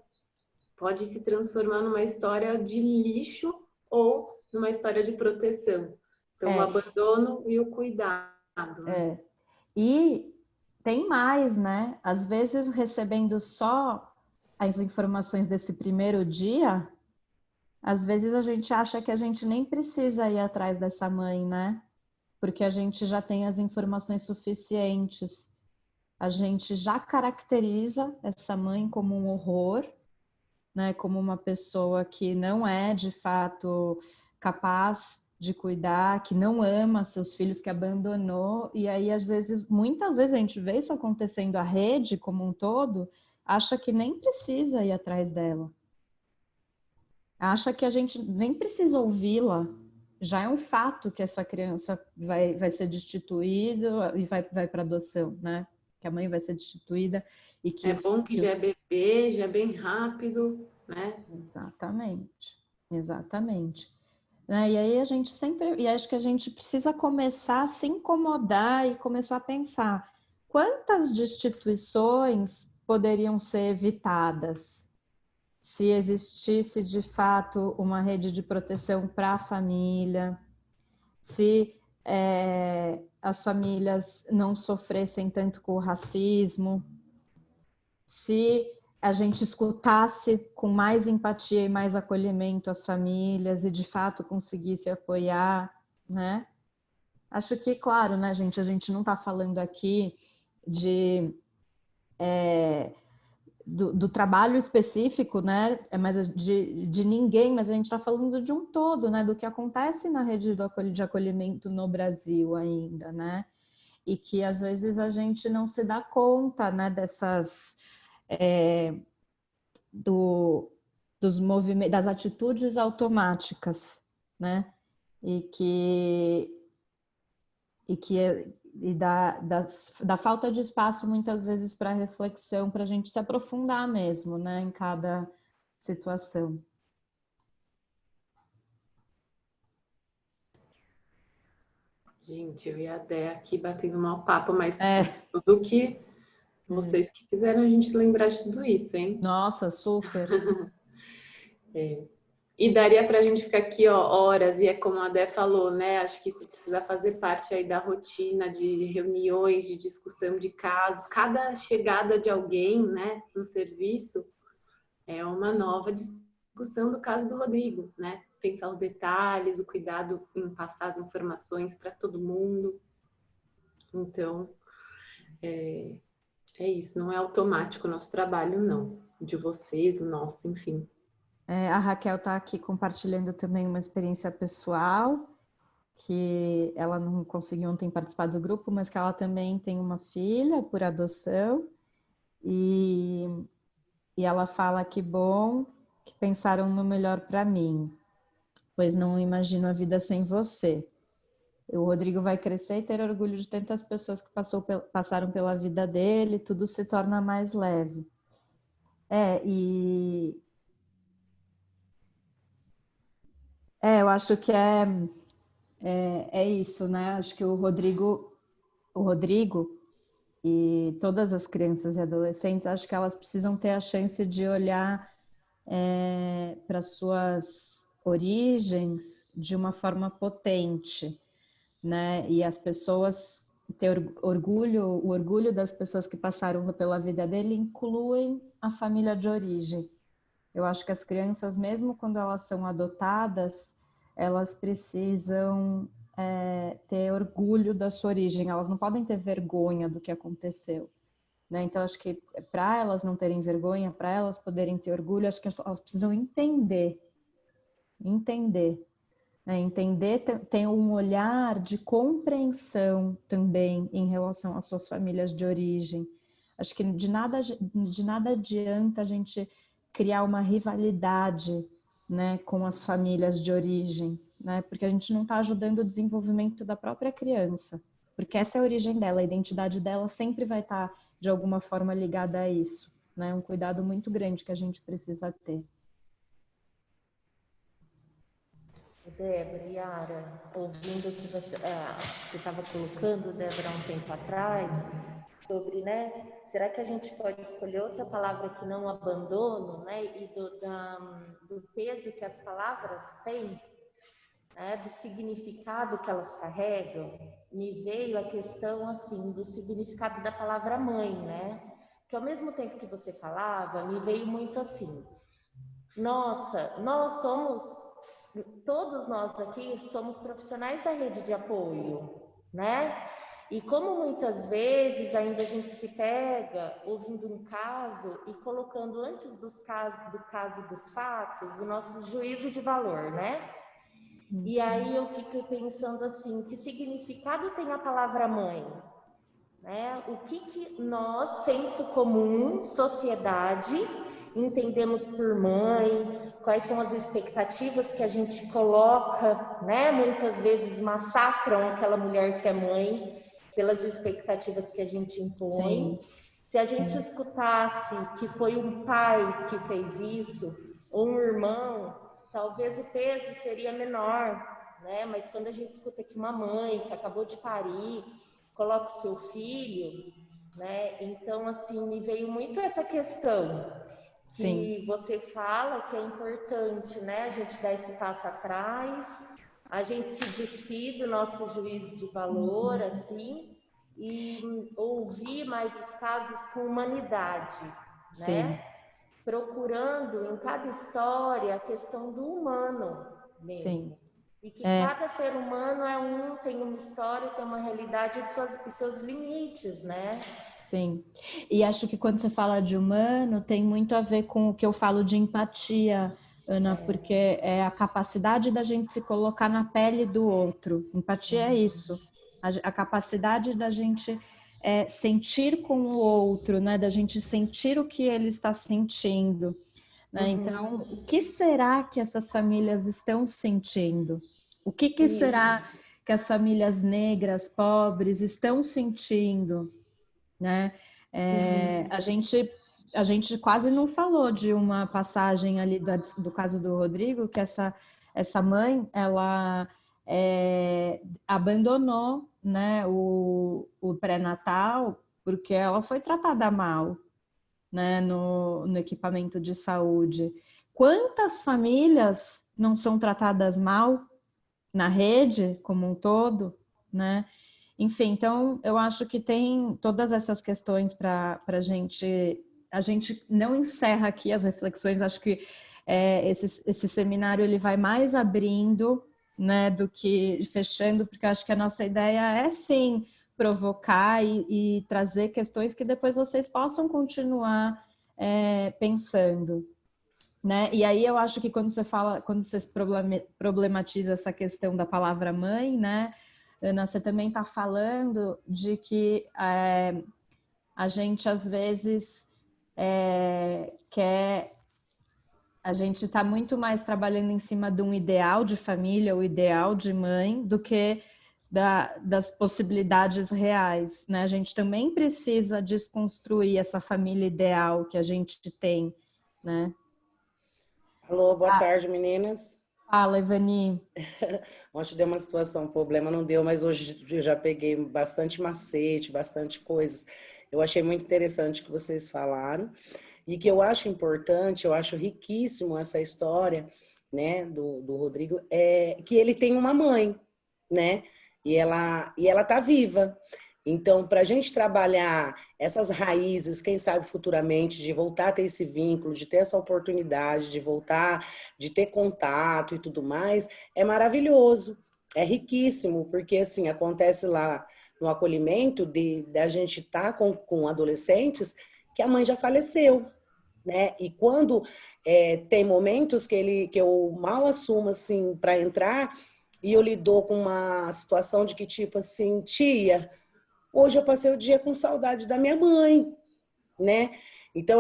pode se transformar numa história de lixo ou numa história de proteção. Então, o abandono e o cuidado. Né? E tem mais, né? Às vezes, recebendo só as informações desse primeiro dia, às vezes a gente acha que a gente nem precisa ir atrás dessa mãe, né? Porque a gente já tem as informações suficientes. A gente já caracteriza essa mãe como um horror, né? Como uma pessoa que não é, de fato, capaz de cuidar, que não ama seus filhos, que abandonou. E aí, às vezes, muitas vezes a gente vê isso acontecendo, a rede como um todo, acha que nem precisa ir atrás dela. Acha que a gente nem precisa ouvi-la. Já é um fato que essa criança vai ser destituída e vai para adoção, né? Que a mãe vai ser destituída. E que é bom que já é bebê, já é bem rápido, né? Exatamente. E aí a gente sempre... E acho que a gente precisa começar a se incomodar e começar a pensar quantas destituições poderiam ser evitadas se existisse de fato uma rede de proteção para a família, se as famílias não sofressem tanto com o racismo, se a gente escutasse com mais empatia e mais acolhimento as famílias e de fato conseguisse apoiar, né? Acho que, claro, né, gente, a gente não está falando aqui do trabalho específico, né, mas de ninguém, mas a gente está falando de um todo, né, do que acontece na rede de acolhimento no Brasil ainda, né, e que às vezes a gente não se dá conta, né, dessas dos movimentos, das atitudes automáticas, né, e da falta de espaço muitas vezes para reflexão, para a gente se aprofundar mesmo, né, em cada situação. Gente, eu e a Dé aqui batendo mal papo, mas tudo que vocês que fizeram a gente lembrar de tudo isso, hein? Nossa, super! E daria para a gente ficar aqui horas, e é como a Dé falou, né? Acho que isso precisa fazer parte aí da rotina de reuniões, de discussão de caso. Cada chegada de alguém, né, no serviço é uma nova discussão do caso do Rodrigo, né? Pensar os detalhes, o cuidado em passar as informações para todo mundo. Então, é isso, não é automático o nosso trabalho, não. De vocês, o nosso, enfim. A Raquel está aqui compartilhando também uma experiência pessoal, que ela não conseguiu ontem participar do grupo, mas que ela também tem uma filha por adoção, e ela fala que bom que pensaram no melhor para mim, pois não imagino a vida sem você. O Rodrigo vai crescer e ter orgulho de tantas pessoas que passaram pela vida dele, tudo se torna mais leve. Eu acho que é isso, né? Acho que o Rodrigo e todas as crianças e adolescentes, acho que elas precisam ter a chance de olhar para suas origens de uma forma potente, né? E as pessoas ter o orgulho das pessoas que passaram pela vida dele incluem a família de origem. Eu acho que as crianças, mesmo quando elas são adotadas, elas precisam ter orgulho da sua origem, elas não podem ter vergonha do que aconteceu, né? Então, acho que para elas não terem vergonha, para elas poderem ter orgulho, acho que elas precisam entender, né? Entender, tem um olhar de compreensão também em relação às suas famílias de origem. Acho que de nada adianta a gente criar uma rivalidade, né, com as famílias de origem, né, porque a gente não está ajudando o desenvolvimento da própria criança, porque essa é a origem dela, a identidade dela sempre vai estar de alguma forma ligada a isso, né? Um cuidado muito grande que a gente precisa ter. Débora, Yara, ouvindo o que você estava colocando, Débora, há um tempo atrás, sobre, né, será que a gente pode escolher outra palavra que não abandono, né, e do peso que as palavras têm, né, do significado que elas carregam? Me veio a questão, assim, do significado da palavra mãe, né, que ao mesmo tempo que você falava, me veio muito assim, nossa, todos nós aqui somos profissionais da rede de apoio, né? E como muitas vezes ainda a gente se pega ouvindo um caso e colocando antes do caso dos fatos o nosso juízo de valor, né? E aí eu fico pensando assim, que significado tem a palavra mãe? Né? O que nós, senso comum, sociedade, entendemos por mãe? Quais são as expectativas que a gente coloca, né? Muitas vezes massacram aquela mulher que é mãe pelas expectativas que a gente impõe. Sim. Se a gente escutasse que foi um pai que fez isso, ou um irmão, talvez o peso seria menor, né? Mas quando a gente escuta que uma mãe que acabou de parir coloca o seu filho, né? Então, assim, me veio muito essa questão que Sim. você fala que é importante, né? A gente dar esse passo atrás, a gente se despir do nosso juízo de valor, assim, e ouvir mais os casos com humanidade, né? Sim. Procurando em cada história a questão do humano mesmo. Sim. E que cada ser humano tem uma história, tem uma realidade e seus limites, né? Sim. E acho que quando você fala de humano, tem muito a ver com o que eu falo de empatia, Ana, porque é a capacidade da gente se colocar na pele do outro. Empatia é isso. A capacidade da gente sentir com o outro, né? Da gente sentir o que ele está sentindo. Né? Então, o que será que essas famílias estão sentindo? O que será que as famílias negras, pobres, estão sentindo? Né? A gente quase não falou de uma passagem ali do caso do Rodrigo, que essa mãe, ela abandonou, né, o pré-natal porque ela foi tratada mal, né, no equipamento de saúde. Quantas famílias não são tratadas mal na rede como um todo, né? Enfim, então eu acho que tem todas essas questões para a gente não encerra aqui as reflexões, acho que esse seminário ele vai mais abrindo, né, do que fechando, porque eu acho que a nossa ideia é sim provocar e trazer questões que depois vocês possam continuar pensando. Né? E aí eu acho que quando você problematiza essa questão da palavra mãe, né, Ana, você também está falando de que a gente às vezes a gente está muito mais trabalhando em cima de um ideal de família, o ideal de mãe, do que das possibilidades reais, né? A gente também precisa desconstruir essa família ideal que a gente tem, né? Alô, boa tarde, meninas. Fala, Ivani. Ontem deu uma situação, um problema não deu, mas hoje eu já peguei bastante macete, bastante coisas. Eu achei muito interessante o que vocês falaram e que eu acho importante, eu acho riquíssimo essa história, né, do Rodrigo, que ele tem uma mãe, né, e ela tá viva. Então, para a gente trabalhar essas raízes, quem sabe futuramente, de voltar a ter esse vínculo, de ter essa oportunidade, de voltar, de ter contato e tudo mais, é maravilhoso, é riquíssimo, porque assim, acontece lá no acolhimento da gente estar com adolescentes que a mãe já faleceu, né? E quando tem momentos que eu mal assumo assim para entrar e eu lido com uma situação de que tipo assim, tia, hoje eu passei o dia com saudade da minha mãe, né? Então,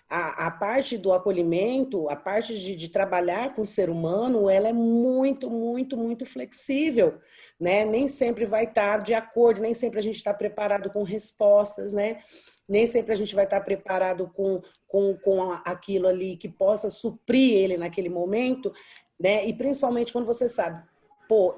a parte do acolhimento, a parte de trabalhar com o ser humano, ela é muito, muito, muito flexível, né? Nem sempre vai estar de acordo, nem sempre a gente está preparado com respostas, né? nem sempre a gente vai estar preparado com aquilo ali que possa suprir ele naquele momento, né? E principalmente quando você sabe,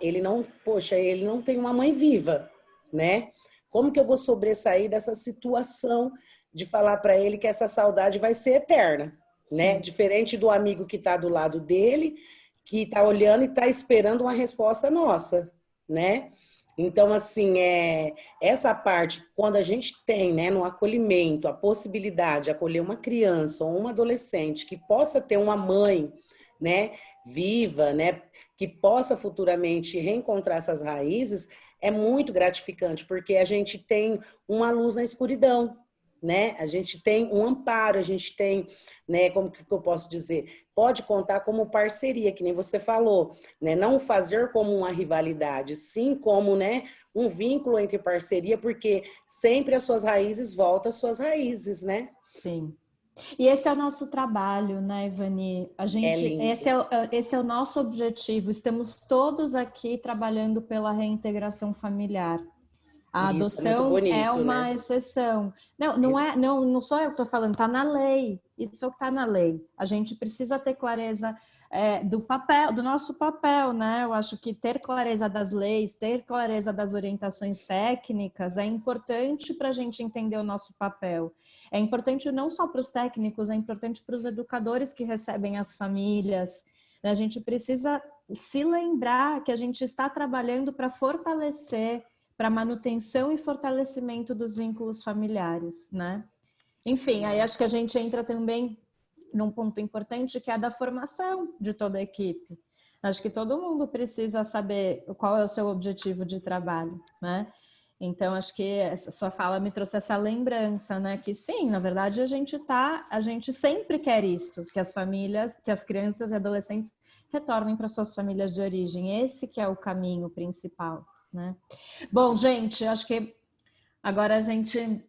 ele não tem uma mãe viva, né? Como que eu vou sobressair dessa situação de falar para ele que essa saudade vai ser eterna, né? Diferente do amigo que está do lado dele, que está olhando e está esperando uma resposta nossa, né? Então, assim, essa parte, quando a gente tem, né, no acolhimento, a possibilidade de acolher uma criança ou um adolescente que possa ter uma mãe, né, viva, né, que possa futuramente reencontrar essas raízes, é muito gratificante, porque a gente tem uma luz na escuridão, né? A gente tem um amparo, a gente tem, né, como que eu posso dizer, pode contar como parceria, que nem você falou, né? Não fazer como uma rivalidade, sim como, né, um vínculo entre parceria, porque sempre as suas raízes voltam às suas raízes, né? Sim. E esse é o nosso trabalho, né, Ivani? Esse é o nosso objetivo. Estamos todos aqui trabalhando pela reintegração familiar. A Isso, adoção bonito, é uma né? exceção. Não sou eu que estou falando, está na lei. Isso está na lei. A gente precisa ter clareza do nosso papel, né? Eu acho que ter clareza das leis, ter clareza das orientações técnicas é importante para a gente entender o nosso papel. É importante não só para os técnicos, é importante para os educadores que recebem as famílias. A gente precisa se lembrar que a gente está trabalhando para fortalecer, para manutenção e fortalecimento dos vínculos familiares, né? Enfim, aí acho que a gente entra também num ponto importante que é a da formação de toda a equipe. Acho que todo mundo precisa saber qual é o seu objetivo de trabalho, né? Então, acho que essa sua fala me trouxe essa lembrança, né? Que sim, na verdade, a gente sempre quer isso, que as famílias, que as crianças e adolescentes retornem para suas famílias de origem. Esse que é o caminho principal, né? Bom, gente, acho que agora a gente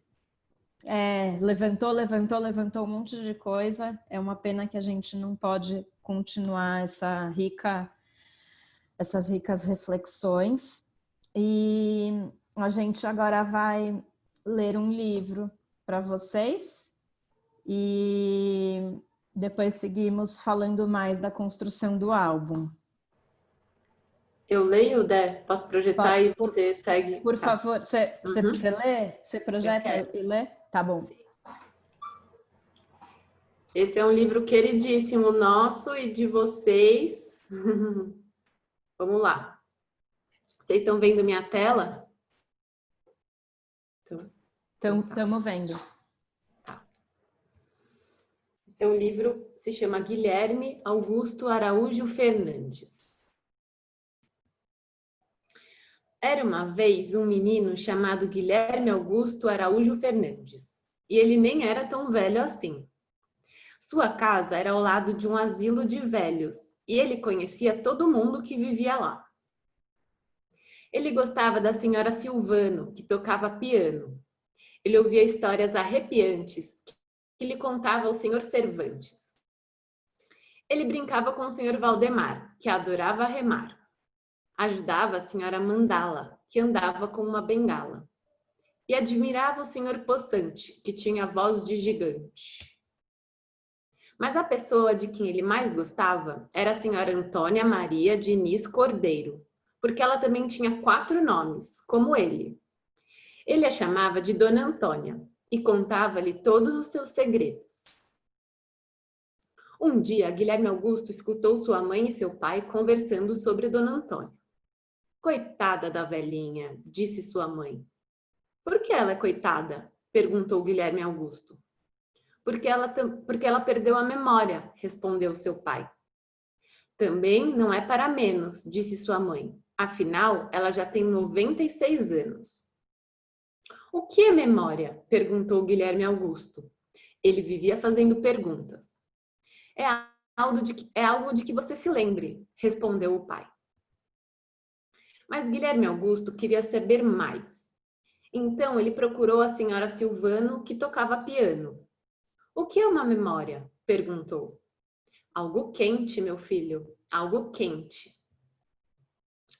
levantou um monte de coisa. É uma pena que a gente não pode continuar essas ricas reflexões. E a gente agora vai ler um livro para vocês e depois seguimos falando mais da construção do álbum. Eu leio, Dé? Posso projetar e você segue? Por favor, você lê? Você projeta e lê? Tá bom. Sim. Esse é um livro queridíssimo nosso e de vocês. Vamos lá. Vocês estão vendo minha tela? Estamos vendo. Tá. Então, o livro se chama Guilherme Augusto Araújo Fernandes. Era uma vez um menino chamado Guilherme Augusto Araújo Fernandes, e ele nem era tão velho assim. Sua casa era ao lado de um asilo de velhos, e ele conhecia todo mundo que vivia lá. Ele gostava da senhora Silvano, que tocava piano. Ele ouvia histórias arrepiantes que lhe contava o senhor Cervantes. Ele brincava com o senhor Valdemar, que adorava remar. Ajudava a senhora Mandala, que andava com uma bengala. E admirava o senhor Poçante, que tinha voz de gigante. Mas a pessoa de quem ele mais gostava era a senhora Antônia Maria Diniz Cordeiro, porque ela também tinha 4 nomes, como ele. Ele a chamava de Dona Antônia e contava-lhe todos os seus segredos. Um dia, Guilherme Augusto escutou sua mãe e seu pai conversando sobre Dona Antônia. Coitada da velhinha, disse sua mãe. Por que ela é coitada? Perguntou Guilherme Augusto. Porque ela perdeu a memória, respondeu seu pai. Também não é para menos, disse sua mãe. Afinal, ela já tem 96 anos. O que é memória? Perguntou Guilherme Augusto. Ele vivia fazendo perguntas. É algo de que você se lembre, respondeu o pai. Mas Guilherme Augusto queria saber mais. Então ele procurou a senhora Silvano, que tocava piano. O que é uma memória? Perguntou. Algo quente, meu filho, algo quente.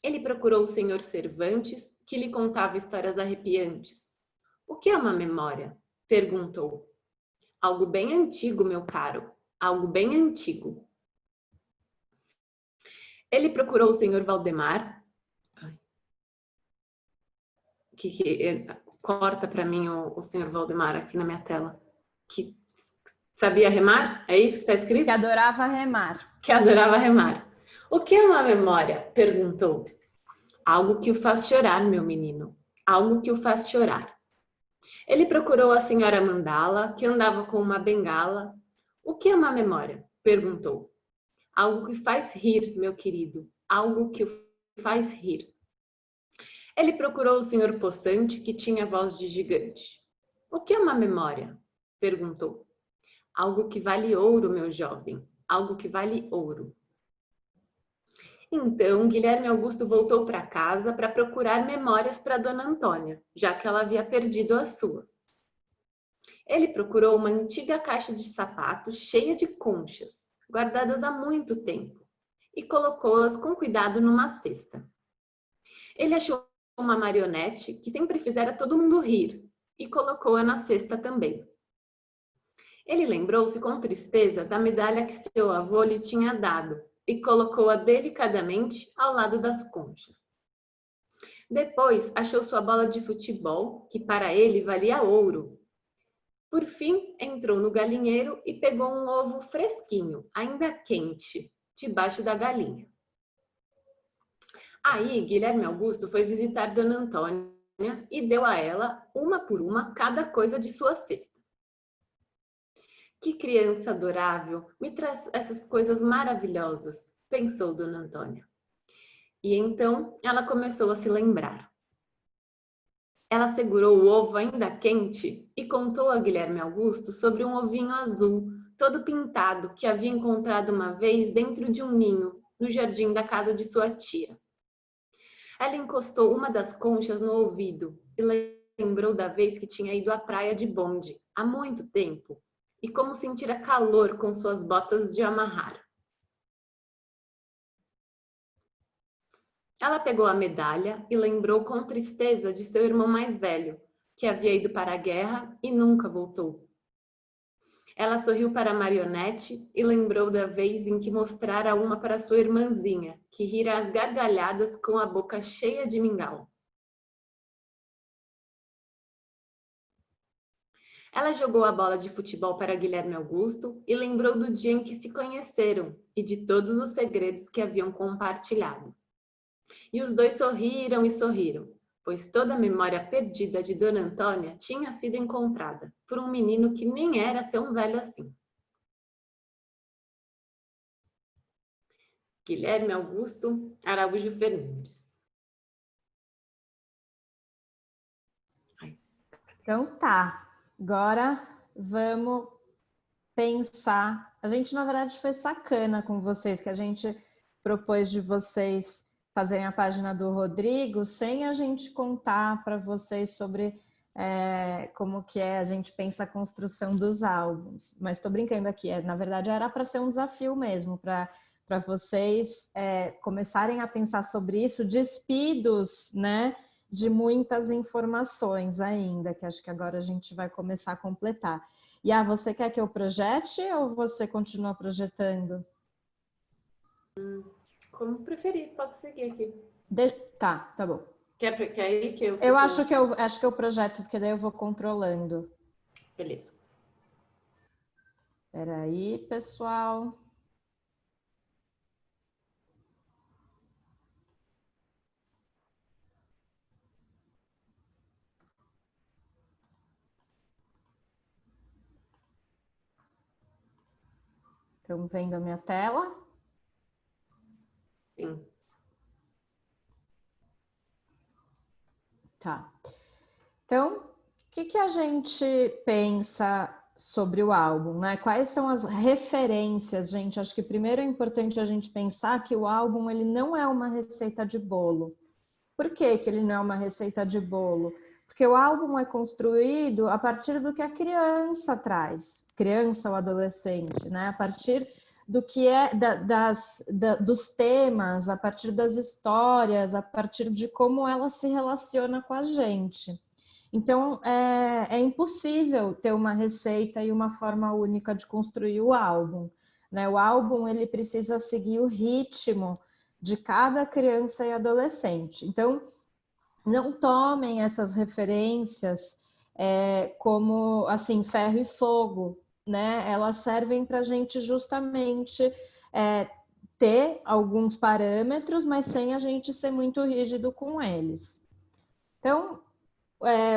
Ele procurou o senhor Cervantes, que lhe contava histórias arrepiantes. O que é uma memória? Perguntou. Algo bem antigo, meu caro, algo bem antigo. Ele procurou o senhor Valdemar. Corta para mim o senhor Valdemar aqui na minha tela. Que sabia remar? É isso que está escrito? Que adorava remar. Que adorava remar. O que é uma memória? Perguntou. Algo que o faz chorar, meu menino. Algo que o faz chorar. Ele procurou a senhora Mandala, que andava com uma bengala. O que é uma memória? Perguntou. Algo que faz rir, meu querido. Algo que o faz rir. Ele procurou o senhor Poçante, que tinha voz de gigante. O que é uma memória? Perguntou. Algo que vale ouro, meu jovem. Algo que vale ouro. Então, Guilherme Augusto voltou para casa para procurar memórias para Dona Antônia, já que ela havia perdido as suas. Ele procurou uma antiga caixa de sapatos cheia de conchas, guardadas há muito tempo, e colocou-as com cuidado numa cesta. Ele achou uma marionete que sempre fizera todo mundo rir, e colocou-a na cesta também. Ele lembrou-se com tristeza da medalha que seu avô lhe tinha dado, e colocou-a delicadamente ao lado das conchas. Depois, achou sua bola de futebol, que para ele valia ouro. Por fim, entrou no galinheiro e pegou um ovo fresquinho, ainda quente, debaixo da galinha. Aí, Guilherme Augusto foi visitar Dona Antônia e deu a ela, uma por uma, cada coisa de sua cesta. Que criança adorável, me traz essas coisas maravilhosas, pensou Dona Antônia. E então ela começou a se lembrar. Ela segurou o ovo ainda quente e contou a Guilherme Augusto sobre um ovinho azul, todo pintado, que havia encontrado uma vez dentro de um ninho, no jardim da casa de sua tia. Ela encostou uma das conchas no ouvido e lembrou da vez que tinha ido à praia de bonde, há muito tempo, e como sentira calor com suas botas de amarrar. Ela pegou a medalha e lembrou com tristeza de seu irmão mais velho, que havia ido para a guerra e nunca voltou. Ela sorriu para a marionete e lembrou da vez em que mostrara uma para sua irmãzinha, que rira às gargalhadas com a boca cheia de mingau. Ela jogou a bola de futebol para Guilherme Augusto e lembrou do dia em que se conheceram e de todos os segredos que haviam compartilhado. E os dois sorriram e sorriram, pois toda a memória perdida de Dona Antônia tinha sido encontrada por um menino que nem era tão velho assim. Guilherme Augusto Araújo Fernandes. Então tá. Agora vamos pensar. A gente, na verdade, foi sacana com vocês, que a gente propôs de vocês fazerem a página do Rodrigo sem a gente contar para vocês sobre como que a gente pensa a construção dos álbuns. Mas estou brincando aqui, na verdade era para ser um desafio mesmo, para vocês começarem a pensar sobre isso despidos, né? De muitas informações ainda, que acho que agora a gente vai começar a completar. E você quer que eu projete ou você continua projetando? Como preferir, posso seguir aqui. Tá bom. Quer ir que eu... Eu acho que eu projeto, porque daí eu vou controlando. Beleza. Espera aí, pessoal. Estão vendo a minha tela? Sim. Tá. Então, o que a gente pensa sobre o álbum, né? Quais são as referências, gente? Acho que primeiro é importante a gente pensar que o álbum ele não é uma receita de bolo. Por que que ele não é uma receita de bolo? Porque o álbum é construído a partir do que a criança traz, criança ou adolescente, né? A partir do que dos temas, a partir das histórias, a partir de como ela se relaciona com a gente. Então, é impossível ter uma receita e uma forma única de construir o álbum, né? O álbum, ele precisa seguir o ritmo de cada criança e adolescente. Então, não tomem essas referências como, assim, ferro e fogo, né? Elas servem para a gente justamente ter alguns parâmetros, mas sem a gente ser muito rígido com eles. Então,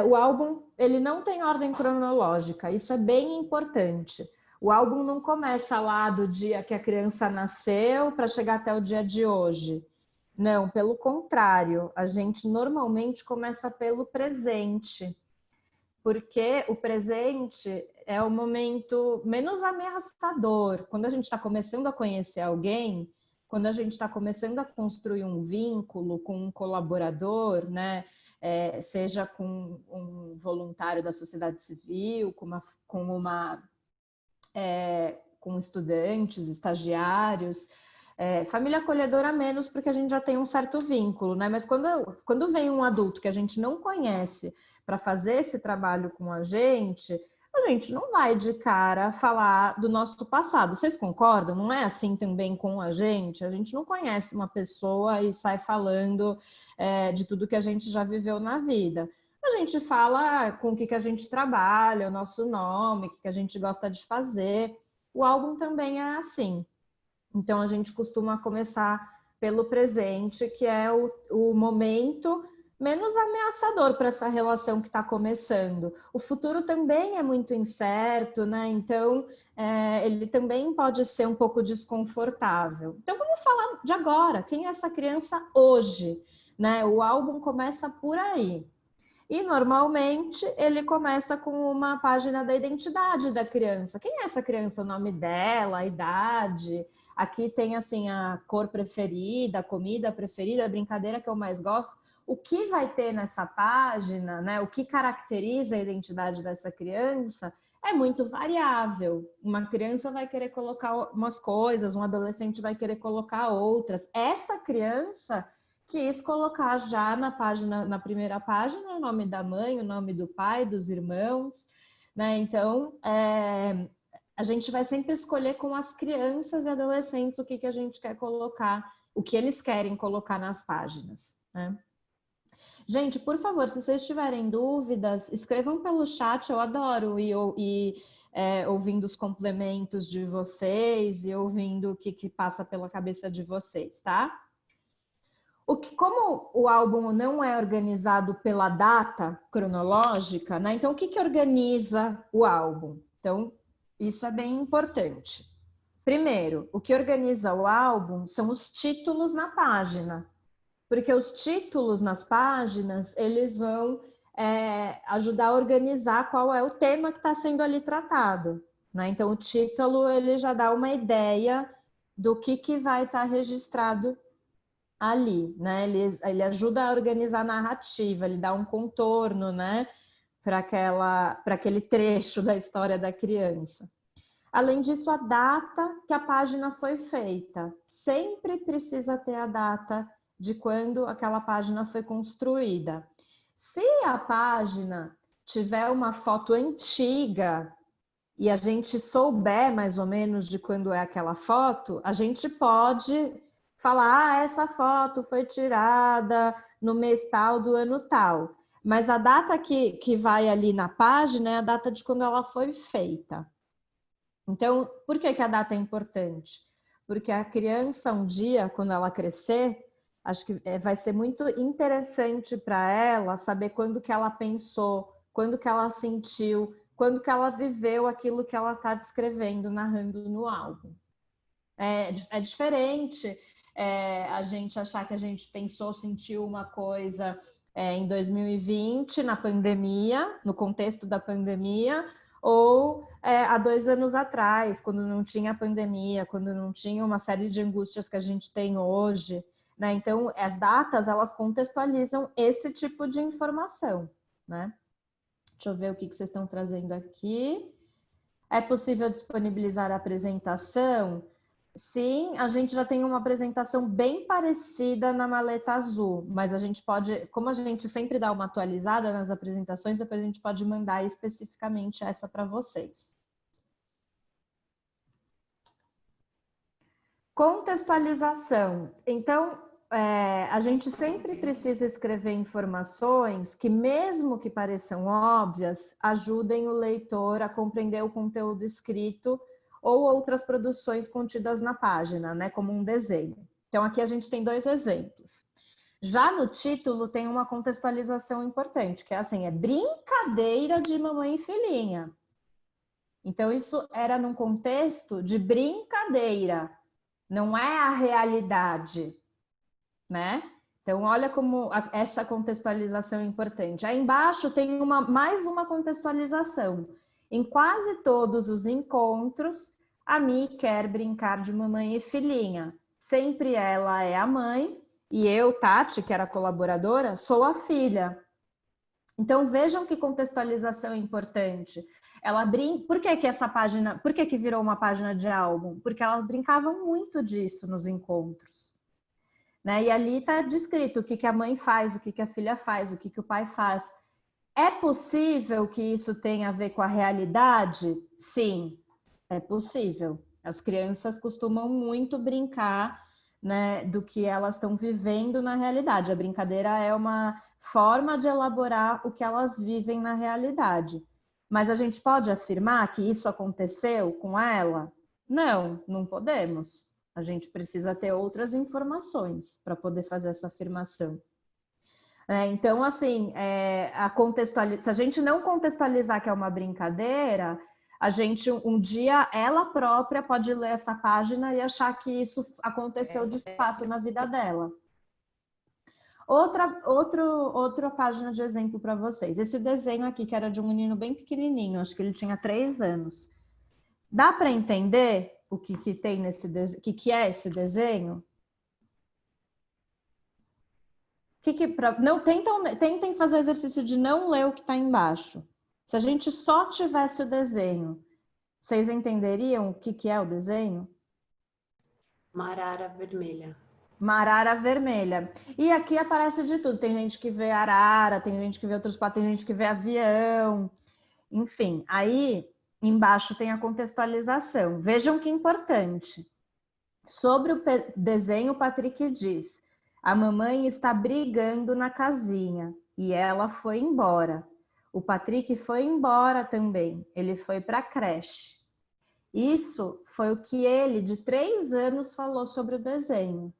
o álbum, ele não tem ordem cronológica, isso é bem importante. O álbum não começa lá do dia que a criança nasceu para chegar até o dia de hoje. Não, pelo contrário, a gente normalmente começa pelo presente, porque o presente é o momento menos ameaçador. Quando a gente está começando a conhecer alguém, quando a gente está começando a construir um vínculo com um colaborador, né? Seja com um voluntário da sociedade civil, com estudantes, estagiários, família acolhedora menos, porque a gente já tem um certo vínculo, né? Mas quando vem um adulto que a gente não conhece para fazer esse trabalho com a gente não vai de cara falar do nosso passado. Vocês concordam? Não é assim também com a gente? A gente não conhece uma pessoa e sai falando de tudo que a gente já viveu na vida. A gente fala com o que a gente trabalha, o nosso nome, o que a gente gosta de fazer. O álbum também é assim. Então, a gente costuma começar pelo presente, que é o momento menos ameaçador para essa relação que está começando. O futuro também é muito incerto, né? Então, ele também pode ser um pouco desconfortável. Então, vamos falar de agora. Quem é essa criança hoje? Né? O álbum começa por aí. E, normalmente, ele começa com uma página da identidade da criança. Quem é essa criança? O nome dela, a idade. Aqui tem, assim, a cor preferida, a comida preferida, a brincadeira que eu mais gosto. O que vai ter nessa página, né? O que caracteriza a identidade dessa criança é muito variável. Uma criança vai querer colocar umas coisas, um adolescente vai querer colocar outras. Essa criança quis colocar já na primeira página, o nome da mãe, o nome do pai, dos irmãos, né? Então, a gente vai sempre escolher com as crianças e adolescentes o que a gente quer colocar, o que eles querem colocar nas páginas, né? Gente, por favor, se vocês tiverem dúvidas, escrevam pelo chat, eu adoro ir ouvindo os complementos de vocês e ouvindo o que passa pela cabeça de vocês, tá? Como o álbum não é organizado pela data cronológica, né? Então, o que organiza o álbum? Então, isso é bem importante. Primeiro, o que organiza o álbum são os títulos na página. Porque os títulos nas páginas, eles vão ajudar a organizar qual é o tema que está sendo ali tratado, né? Então, o título, ele já dá uma ideia do que vai estar registrado ali, né? Ele ajuda a organizar a narrativa, ele dá um contorno, né? Para aquele trecho da história da criança. Além disso, a data que a página foi feita. Sempre precisa ter a data de quando aquela página foi construída. Se a página tiver uma foto antiga e a gente souber mais ou menos de quando é aquela foto, a gente pode falar, essa foto foi tirada no mês tal do ano tal. Mas a data que vai ali na página é a data de quando ela foi feita. Então, por que a data é importante? Porque a criança, um dia, quando ela crescer, acho que vai ser muito interessante para ela saber quando que ela pensou, quando que ela sentiu, quando que ela viveu aquilo que ela está descrevendo, narrando no álbum. É diferente a gente achar que a gente pensou, sentiu uma coisa em 2020, na pandemia, no contexto da pandemia, ou há 2 anos atrás, quando não tinha pandemia, quando não tinha uma série de angústias que a gente tem hoje, né? Então, as datas, elas contextualizam esse tipo de informação, né? Deixa eu ver o que vocês estão trazendo aqui. É possível disponibilizar a apresentação? sim, a gente já tem uma apresentação bem parecida na maleta azul, mas a gente pode, como a gente sempre dá uma atualizada nas apresentações, depois a gente pode mandar especificamente essa para vocês. Contextualização. Então, a gente sempre precisa escrever informações que, mesmo que pareçam óbvias, ajudem o leitor a compreender o conteúdo escrito ou outras produções contidas na página, né, como um desenho. Então, aqui a gente tem 2 exemplos. Já no título tem uma contextualização importante, que é assim, é brincadeira de mamãe e filhinha. Então, isso era num contexto de brincadeira, não é a realidade, né? Então, olha como essa contextualização é importante. Aí embaixo tem mais uma contextualização. Em quase todos os encontros, a Mi quer brincar de mamãe e filhinha. Sempre ela é a mãe e eu, Tati, que era colaboradora, sou a filha. Então, vejam que contextualização é importante. Por que essa página, por que virou uma página de álbum? Porque elas brincavam muito disso nos encontros. Né? E ali está descrito o que a mãe faz, o que a filha faz, o que o pai faz. É possível que isso tenha a ver com a realidade? Sim, é possível. As crianças costumam muito brincar, né, do que elas estão vivendo na realidade. A brincadeira é uma forma de elaborar o que elas vivem na realidade. Mas a gente pode afirmar que isso aconteceu com ela? Não, não podemos. A gente precisa ter outras informações para poder fazer essa afirmação. Então, assim, se a gente não contextualizar que é uma brincadeira, a gente, um dia, ela própria pode ler essa página e achar que isso aconteceu de fato na vida dela. Outra página de exemplo para vocês. Esse desenho aqui, que era de um menino bem pequenininho, acho que ele tinha 3 anos. Dá para entender o que tem nesse desenho? O que é esse desenho? Tentem fazer o exercício de não ler o que está embaixo. Se a gente só tivesse o desenho, vocês entenderiam o que é o desenho? Uma arara vermelha. Uma arara vermelha. E aqui aparece de tudo. Tem gente que vê arara, tem gente que vê outros patos, tem gente que vê avião. Enfim, aí embaixo tem a contextualização. Vejam que importante. Sobre o desenho, o Patrick diz: a mamãe está brigando na casinha e ela foi embora. O Patrick foi embora também. Ele foi para a creche. Isso foi o que ele, de 3 anos, falou sobre o desenho.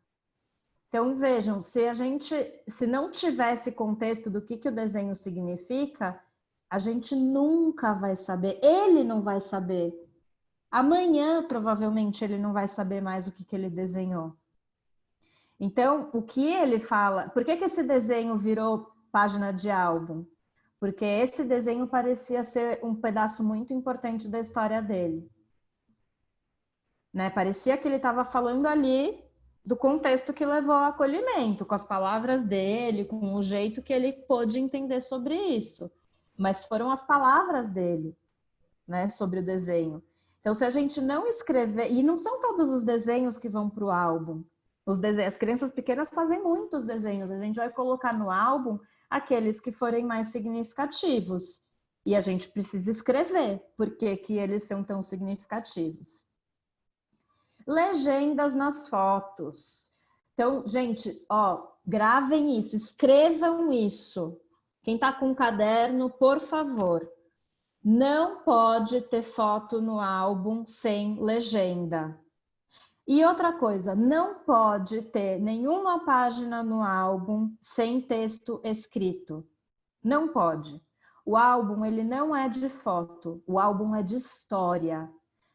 Então, vejam, se não tivesse contexto do que o desenho significa, a gente nunca vai saber, ele não vai saber. Amanhã, provavelmente, ele não vai saber mais o que ele desenhou. Então, o que ele fala... Por que esse desenho virou página de álbum? Porque esse desenho parecia ser um pedaço muito importante da história dele. Né? Parecia que ele estava falando ali do contexto que levou ao acolhimento, com as palavras dele, com o jeito que ele pôde entender sobre isso. Mas foram as palavras dele, né, sobre o desenho. Então, se a gente não escrever... E não são todos os desenhos que vão para o álbum. As crianças pequenas fazem muitos desenhos. A gente vai colocar no álbum aqueles que forem mais significativos. E a gente precisa escrever por que eles são tão significativos. Legendas nas fotos. Então, gente, gravem isso, escrevam isso. Quem está com um caderno, por favor, não pode ter foto no álbum sem legenda. E outra coisa, não pode ter nenhuma página no álbum sem texto escrito. Não pode. O álbum, ele não é de foto, o álbum é de história.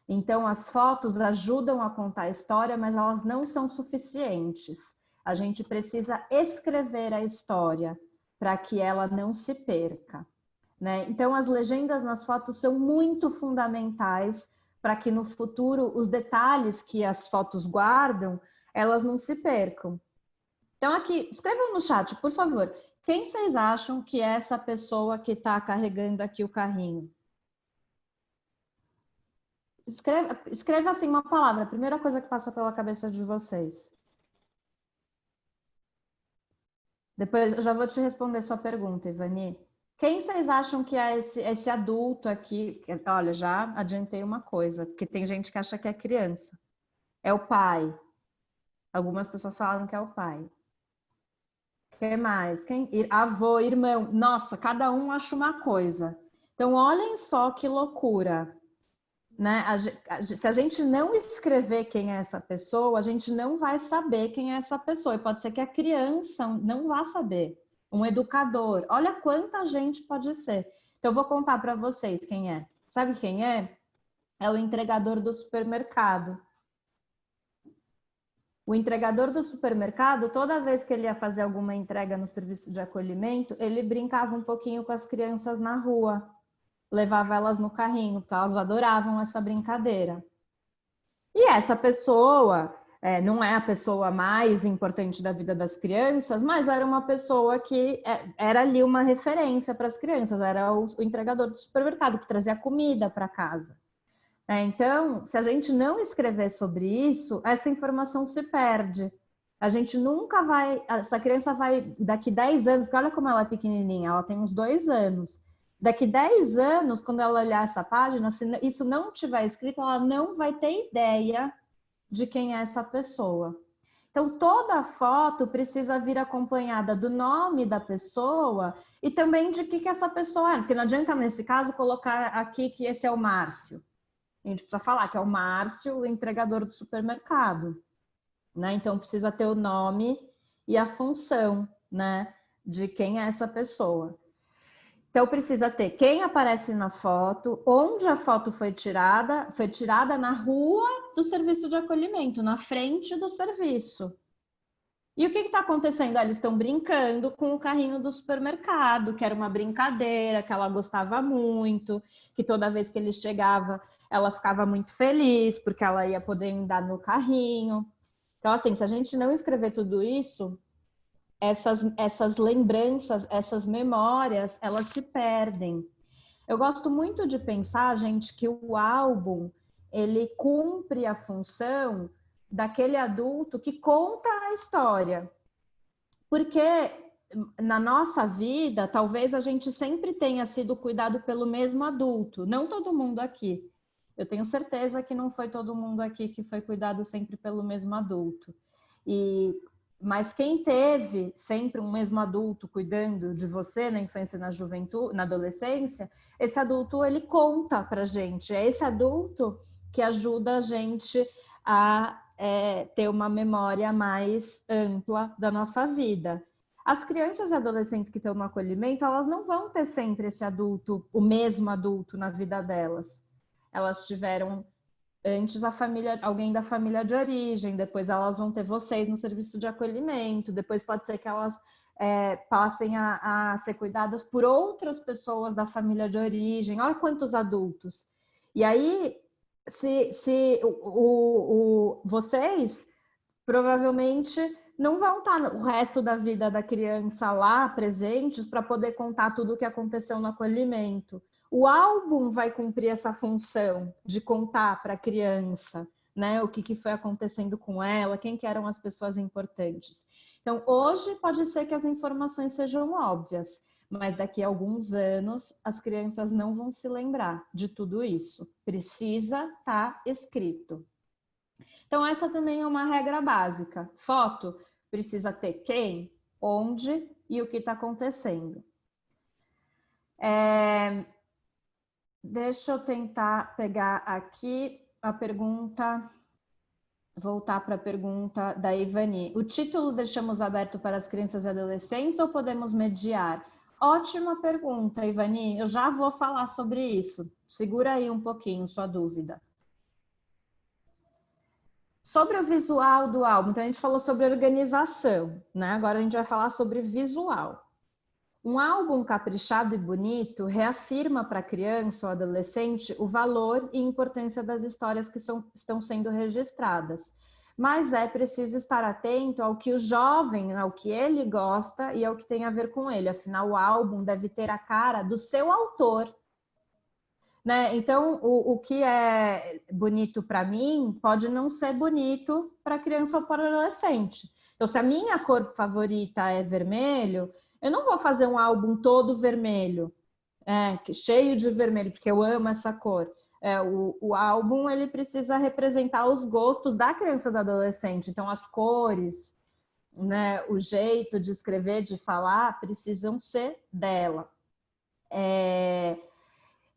Então, as fotos ajudam a contar a história, mas elas não são suficientes. A gente precisa escrever a história para que ela não se perca. Né? Então, as legendas nas fotos são muito fundamentais para que no futuro os detalhes que as fotos guardam, elas não se percam. Então, aqui, escrevam no chat, por favor, quem vocês acham que é essa pessoa que está carregando aqui o carrinho? Escreva assim uma palavra, a primeira coisa que passa pela cabeça de vocês. Depois eu já vou te responder sua pergunta, Ivani. Quem vocês acham que é esse adulto aqui? Olha, já adiantei uma coisa, porque tem gente que acha que é criança. É o pai. Algumas pessoas falam que é o pai. Quem mais? Avô, irmão. Nossa, cada um acha uma coisa. Então, olhem só que loucura. Né? Se a gente não escrever quem é essa pessoa, a gente não vai saber quem é essa pessoa. E pode ser que a criança não vá saber. Um educador. Olha quanta gente pode ser. Então, eu vou contar para vocês quem é. Sabe quem é? É o entregador do supermercado. O entregador do supermercado, toda vez que ele ia fazer alguma entrega no serviço de acolhimento, ele brincava um pouquinho com as crianças na rua. Levava elas no carrinho, porque elas adoravam essa brincadeira. E essa pessoa, não é a pessoa mais importante da vida das crianças, mas era uma pessoa que era ali uma referência para as crianças, era o entregador do supermercado que trazia comida para casa. Então, se a gente não escrever sobre isso, essa informação se perde. A gente nunca vai... Essa criança vai, daqui 10 anos, porque olha como ela é pequenininha, ela tem uns 2 anos. Daqui 10 anos, quando ela olhar essa página, se isso não tiver escrito, ela não vai ter ideia de quem é essa pessoa. Então, toda foto precisa vir acompanhada do nome da pessoa e também de que essa pessoa é. Porque não adianta, nesse caso, colocar aqui que esse é o Márcio. A gente precisa falar que é o Márcio, o entregador do supermercado. Né? Então, precisa ter o nome e a função, né, de quem é essa pessoa. Então, precisa ter quem aparece na foto, onde a foto foi tirada na rua do serviço de acolhimento, na frente do serviço. E o que está acontecendo? Eles estão brincando com o carrinho do supermercado, que era uma brincadeira, que ela gostava muito, que toda vez que ele chegava, ela ficava muito feliz, porque ela ia poder andar no carrinho. Então, assim, se a gente não escrever tudo isso, essas lembranças, essas memórias, elas se perdem. Eu gosto muito de pensar, gente, que o álbum, ele cumpre a função daquele adulto que conta a história. Porque na nossa vida, talvez a gente sempre tenha sido cuidado pelo mesmo adulto, não todo mundo aqui. Eu tenho certeza que não foi todo mundo aqui que foi cuidado sempre pelo mesmo adulto. Mas quem teve sempre um mesmo adulto cuidando de você na infância e na juventude, na adolescência, esse adulto, ele conta pra gente. É esse adulto que ajuda a gente a ter uma memória mais ampla da nossa vida. As crianças e adolescentes que estão no acolhimento, elas não vão ter sempre esse adulto, o mesmo adulto na vida delas. Elas tiveram antes alguém da família de origem, depois elas vão ter vocês no serviço de acolhimento, depois pode ser que elas passem a ser cuidadas por outras pessoas da família de origem. Olha quantos adultos. E aí, vocês provavelmente não vão estar o resto da vida da criança lá presentes para poder contar tudo o que aconteceu no acolhimento. O álbum vai cumprir essa função de contar para a criança, né, o que foi acontecendo com ela, quem que eram as pessoas importantes. Então, hoje pode ser que as informações sejam óbvias, mas daqui a alguns anos as crianças não vão se lembrar de tudo isso. Precisa estar escrito. Então, essa também é uma regra básica. Foto precisa ter quem, onde e o que está acontecendo. Deixa eu tentar pegar aqui a pergunta, voltar para a pergunta da Ivani. O título deixamos aberto para as crianças e adolescentes ou podemos mediar? Ótima pergunta, Ivani. Eu já vou falar sobre isso. Segura aí um pouquinho sua dúvida. Sobre o visual do álbum, então a gente falou sobre organização, né? Agora a gente vai falar sobre visual. Um álbum caprichado e bonito reafirma para a criança ou adolescente o valor e importância das histórias que estão sendo registradas. Mas é preciso estar atento ao que o jovem, ao que ele gosta e ao que tem a ver com ele. Afinal, o álbum deve ter a cara do seu autor. né? Então, o que é bonito para mim pode não ser bonito para criança ou para adolescente. Então, se a minha cor favorita é vermelho, eu não vou fazer um álbum todo vermelho, cheio de vermelho, porque eu amo essa cor. O álbum ele precisa representar os gostos da criança e do adolescente. Então, as cores, né, o jeito de escrever, de falar, precisam ser dela.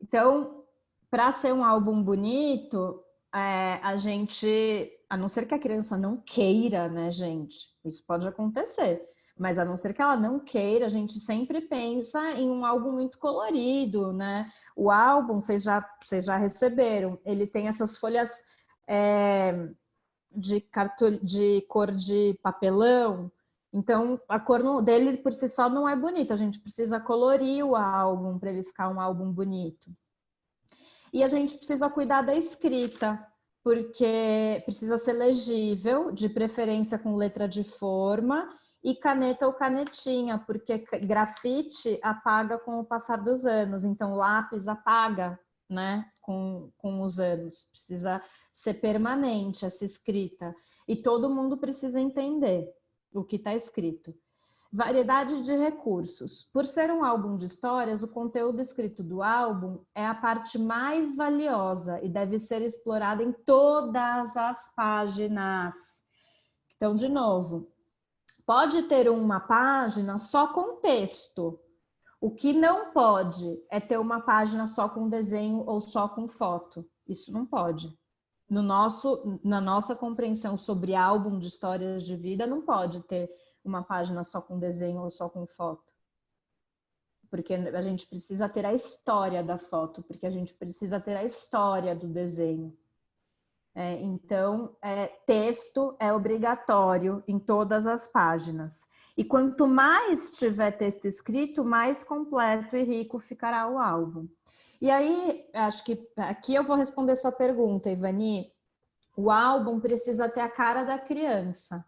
Então, para ser um álbum bonito, a gente, a não ser que a criança não queira, né, gente? Isso pode acontecer. Mas a não ser que ela não queira, a gente sempre pensa em um álbum muito colorido, né? O álbum, vocês já receberam, ele tem essas folhas de cor de papelão. Então, a cor dele por si só não é bonita. A gente precisa colorir o álbum para ele ficar um álbum bonito. E a gente precisa cuidar da escrita, porque precisa ser legível, de preferência com letra de forma, e caneta ou canetinha, porque grafite apaga com o passar dos anos. Então, lápis apaga, né, com os anos. Precisa ser permanente essa escrita. E todo mundo precisa entender o que está escrito. Variedade de recursos. Por ser um álbum de histórias, o conteúdo escrito do álbum é a parte mais valiosa e deve ser explorada em todas as páginas. Então, de novo, pode ter uma página só com texto. O que não pode é ter uma página só com desenho ou só com foto. Isso não pode. Na nossa compreensão sobre álbum de histórias de vida, não pode ter uma página só com desenho ou só com foto. Porque a gente precisa ter a história da foto, porque a gente precisa ter a história do desenho. Então, texto é obrigatório em todas as páginas. E quanto mais tiver texto escrito, mais completo e rico ficará o álbum. E aí, acho que aqui eu vou responder sua pergunta, Ivani. O álbum precisa ter a cara da criança.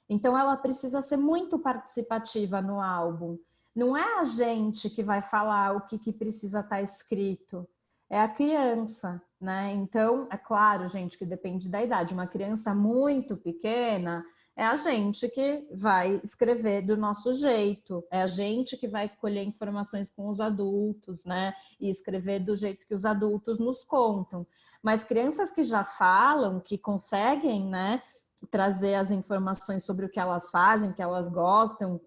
Então, ela precisa ser muito participativa no álbum. Não é a gente que vai falar o que precisa estar escrito, é a criança, né? Então, é claro, gente, que depende da idade. Uma criança muito pequena, é a gente que vai escrever do nosso jeito, é a gente que vai colher informações com os adultos, né? E escrever do jeito que os adultos nos contam. Mas crianças que já falam, que conseguem, né, trazer as informações sobre o que elas fazem, o que elas gostam,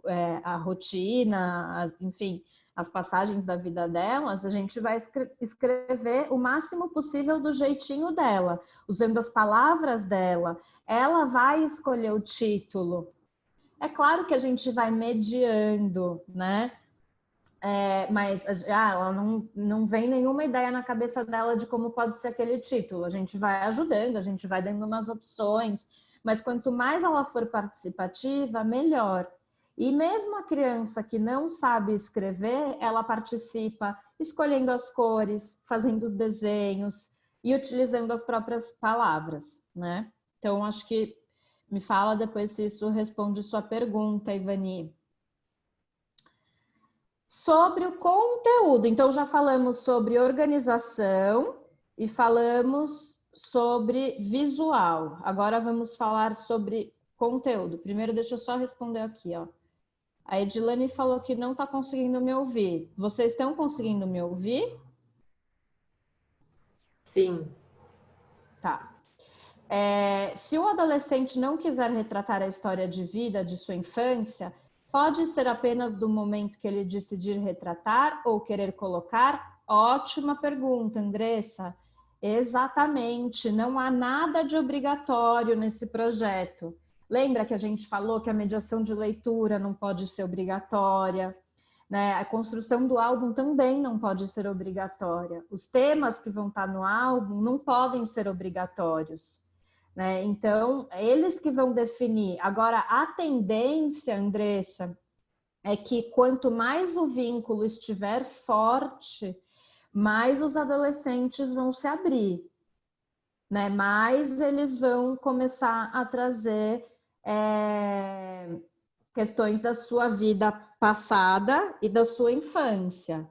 a rotina, enfim, as passagens da vida delas, a gente vai escrever o máximo possível do jeitinho dela, usando as palavras dela. Ela vai escolher o título. É claro que a gente vai mediando, né? Mas ela não vem nenhuma ideia na cabeça dela de como pode ser aquele título. A gente vai ajudando, a gente vai dando umas opções, mas quanto mais ela for participativa, melhor. E mesmo a criança que não sabe escrever, ela participa escolhendo as cores, fazendo os desenhos e utilizando as próprias palavras, né? Então, acho que me fala depois se isso responde sua pergunta, Ivani. Sobre o conteúdo, então já falamos sobre organização e falamos sobre visual. Agora vamos falar sobre conteúdo. Primeiro, deixa eu só responder aqui, ó. A Edilane falou que não está conseguindo me ouvir. Vocês estão conseguindo me ouvir? Sim. Tá. Se o adolescente não quiser retratar a história de vida de sua infância, pode ser apenas do momento que ele decidir retratar ou querer colocar? Ótima pergunta, Andressa. Exatamente, não há nada de obrigatório nesse projeto. Lembra que a gente falou que a mediação de leitura não pode ser obrigatória, né? A construção do álbum também não pode ser obrigatória. Os temas que vão estar no álbum não podem ser obrigatórios, né? Então, eles que vão definir. Agora, a tendência, Andressa, é que quanto mais o vínculo estiver forte, mais os adolescentes vão se abrir, né? Mais eles vão começar a trazer questões da sua vida passada e da sua infância.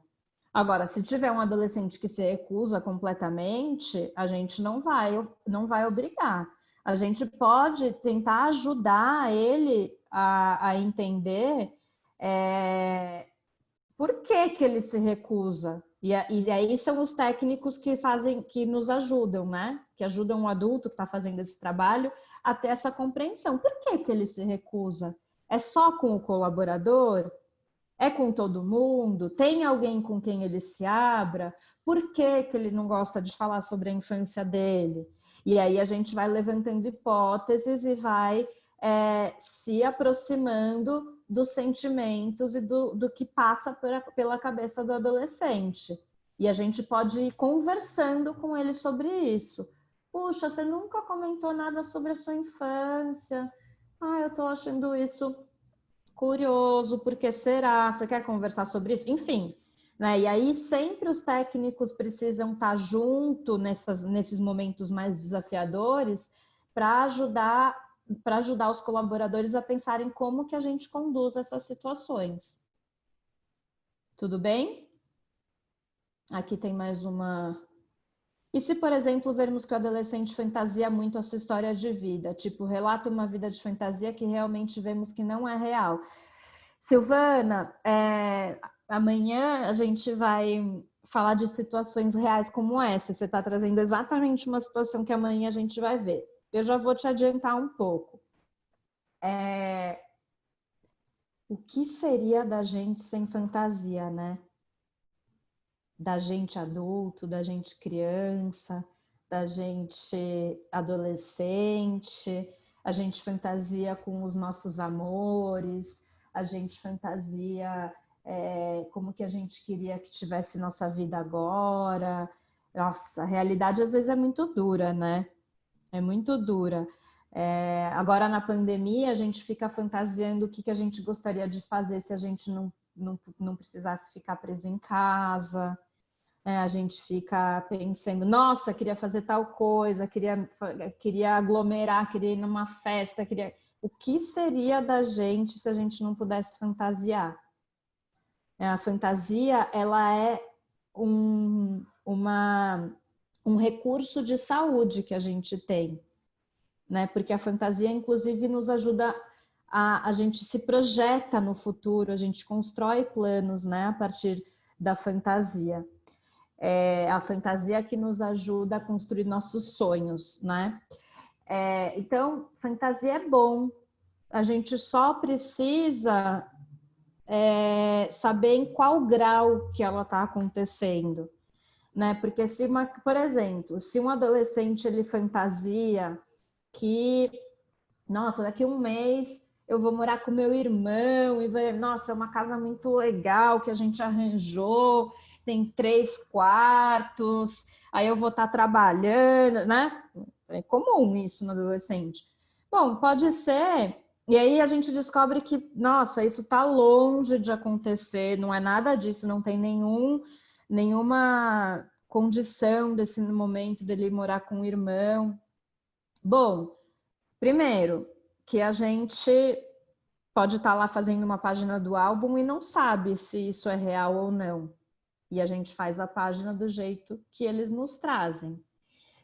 Agora, se tiver um adolescente que se recusa completamente, a gente não vai obrigar. A gente pode tentar ajudar ele a entender por que ele se recusa. E aí são os técnicos que nos ajudam, né? Que ajudam o adulto que está fazendo esse trabalho a ter essa compreensão. Por que ele se recusa? É só com o colaborador? É com todo mundo? Tem alguém com quem ele se abra? Por que ele não gosta de falar sobre a infância dele? E aí a gente vai levantando hipóteses e vai se aproximando dos sentimentos e do que passa pela cabeça do adolescente. E a gente pode ir conversando com ele sobre isso. Puxa, você nunca comentou nada sobre a sua infância. Eu tô achando isso curioso, por que será? Você quer conversar sobre isso? Enfim, né? E aí sempre os técnicos precisam estar junto nesses momentos mais desafiadores para ajudar os colaboradores a pensarem como que a gente conduz essas situações. Tudo bem? Aqui tem mais uma... E se, por exemplo, vermos que o adolescente fantasia muito a sua história de vida, tipo, relata uma vida de fantasia que realmente vemos que não é real. Silvana, amanhã a gente vai falar de situações reais como essa. Você está trazendo exatamente uma situação que amanhã a gente vai ver. Eu já vou te adiantar um pouco. O que seria da gente sem fantasia, né? Da gente adulto, da gente criança, da gente adolescente, a gente fantasia com os nossos amores, a gente fantasia como que a gente queria que tivesse nossa vida agora. Nossa, a realidade às vezes é muito dura, né? É muito dura. Agora na pandemia a gente fica fantasiando o que a gente gostaria de fazer se a gente não precisasse ficar preso em casa. A gente fica pensando, nossa, queria fazer tal coisa, queria aglomerar, queria ir numa festa, O que seria da gente se a gente não pudesse fantasiar? A fantasia, ela é um recurso de saúde que a gente tem, né? Porque a fantasia, inclusive, nos ajuda a gente se projeta no futuro, a gente constrói planos, né? A partir da fantasia. A fantasia que nos ajuda a construir nossos sonhos, né? Então, fantasia é bom. A gente só precisa saber em qual grau que ela está acontecendo, né? Porque por exemplo, se um adolescente ele fantasia que, nossa, daqui a um mês eu vou morar com meu irmão e nossa, é uma casa muito legal que a gente arranjou, tem 3 quartos, aí eu vou estar trabalhando, né? É comum isso no adolescente. Bom, pode ser, e aí a gente descobre que, nossa, isso está longe de acontecer, não é nada disso, não tem nenhuma condição desse momento dele morar com o irmão. Bom, primeiro, que a gente pode estar lá fazendo uma página do álbum e não sabe se isso é real ou não. E a gente faz a página do jeito que eles nos trazem.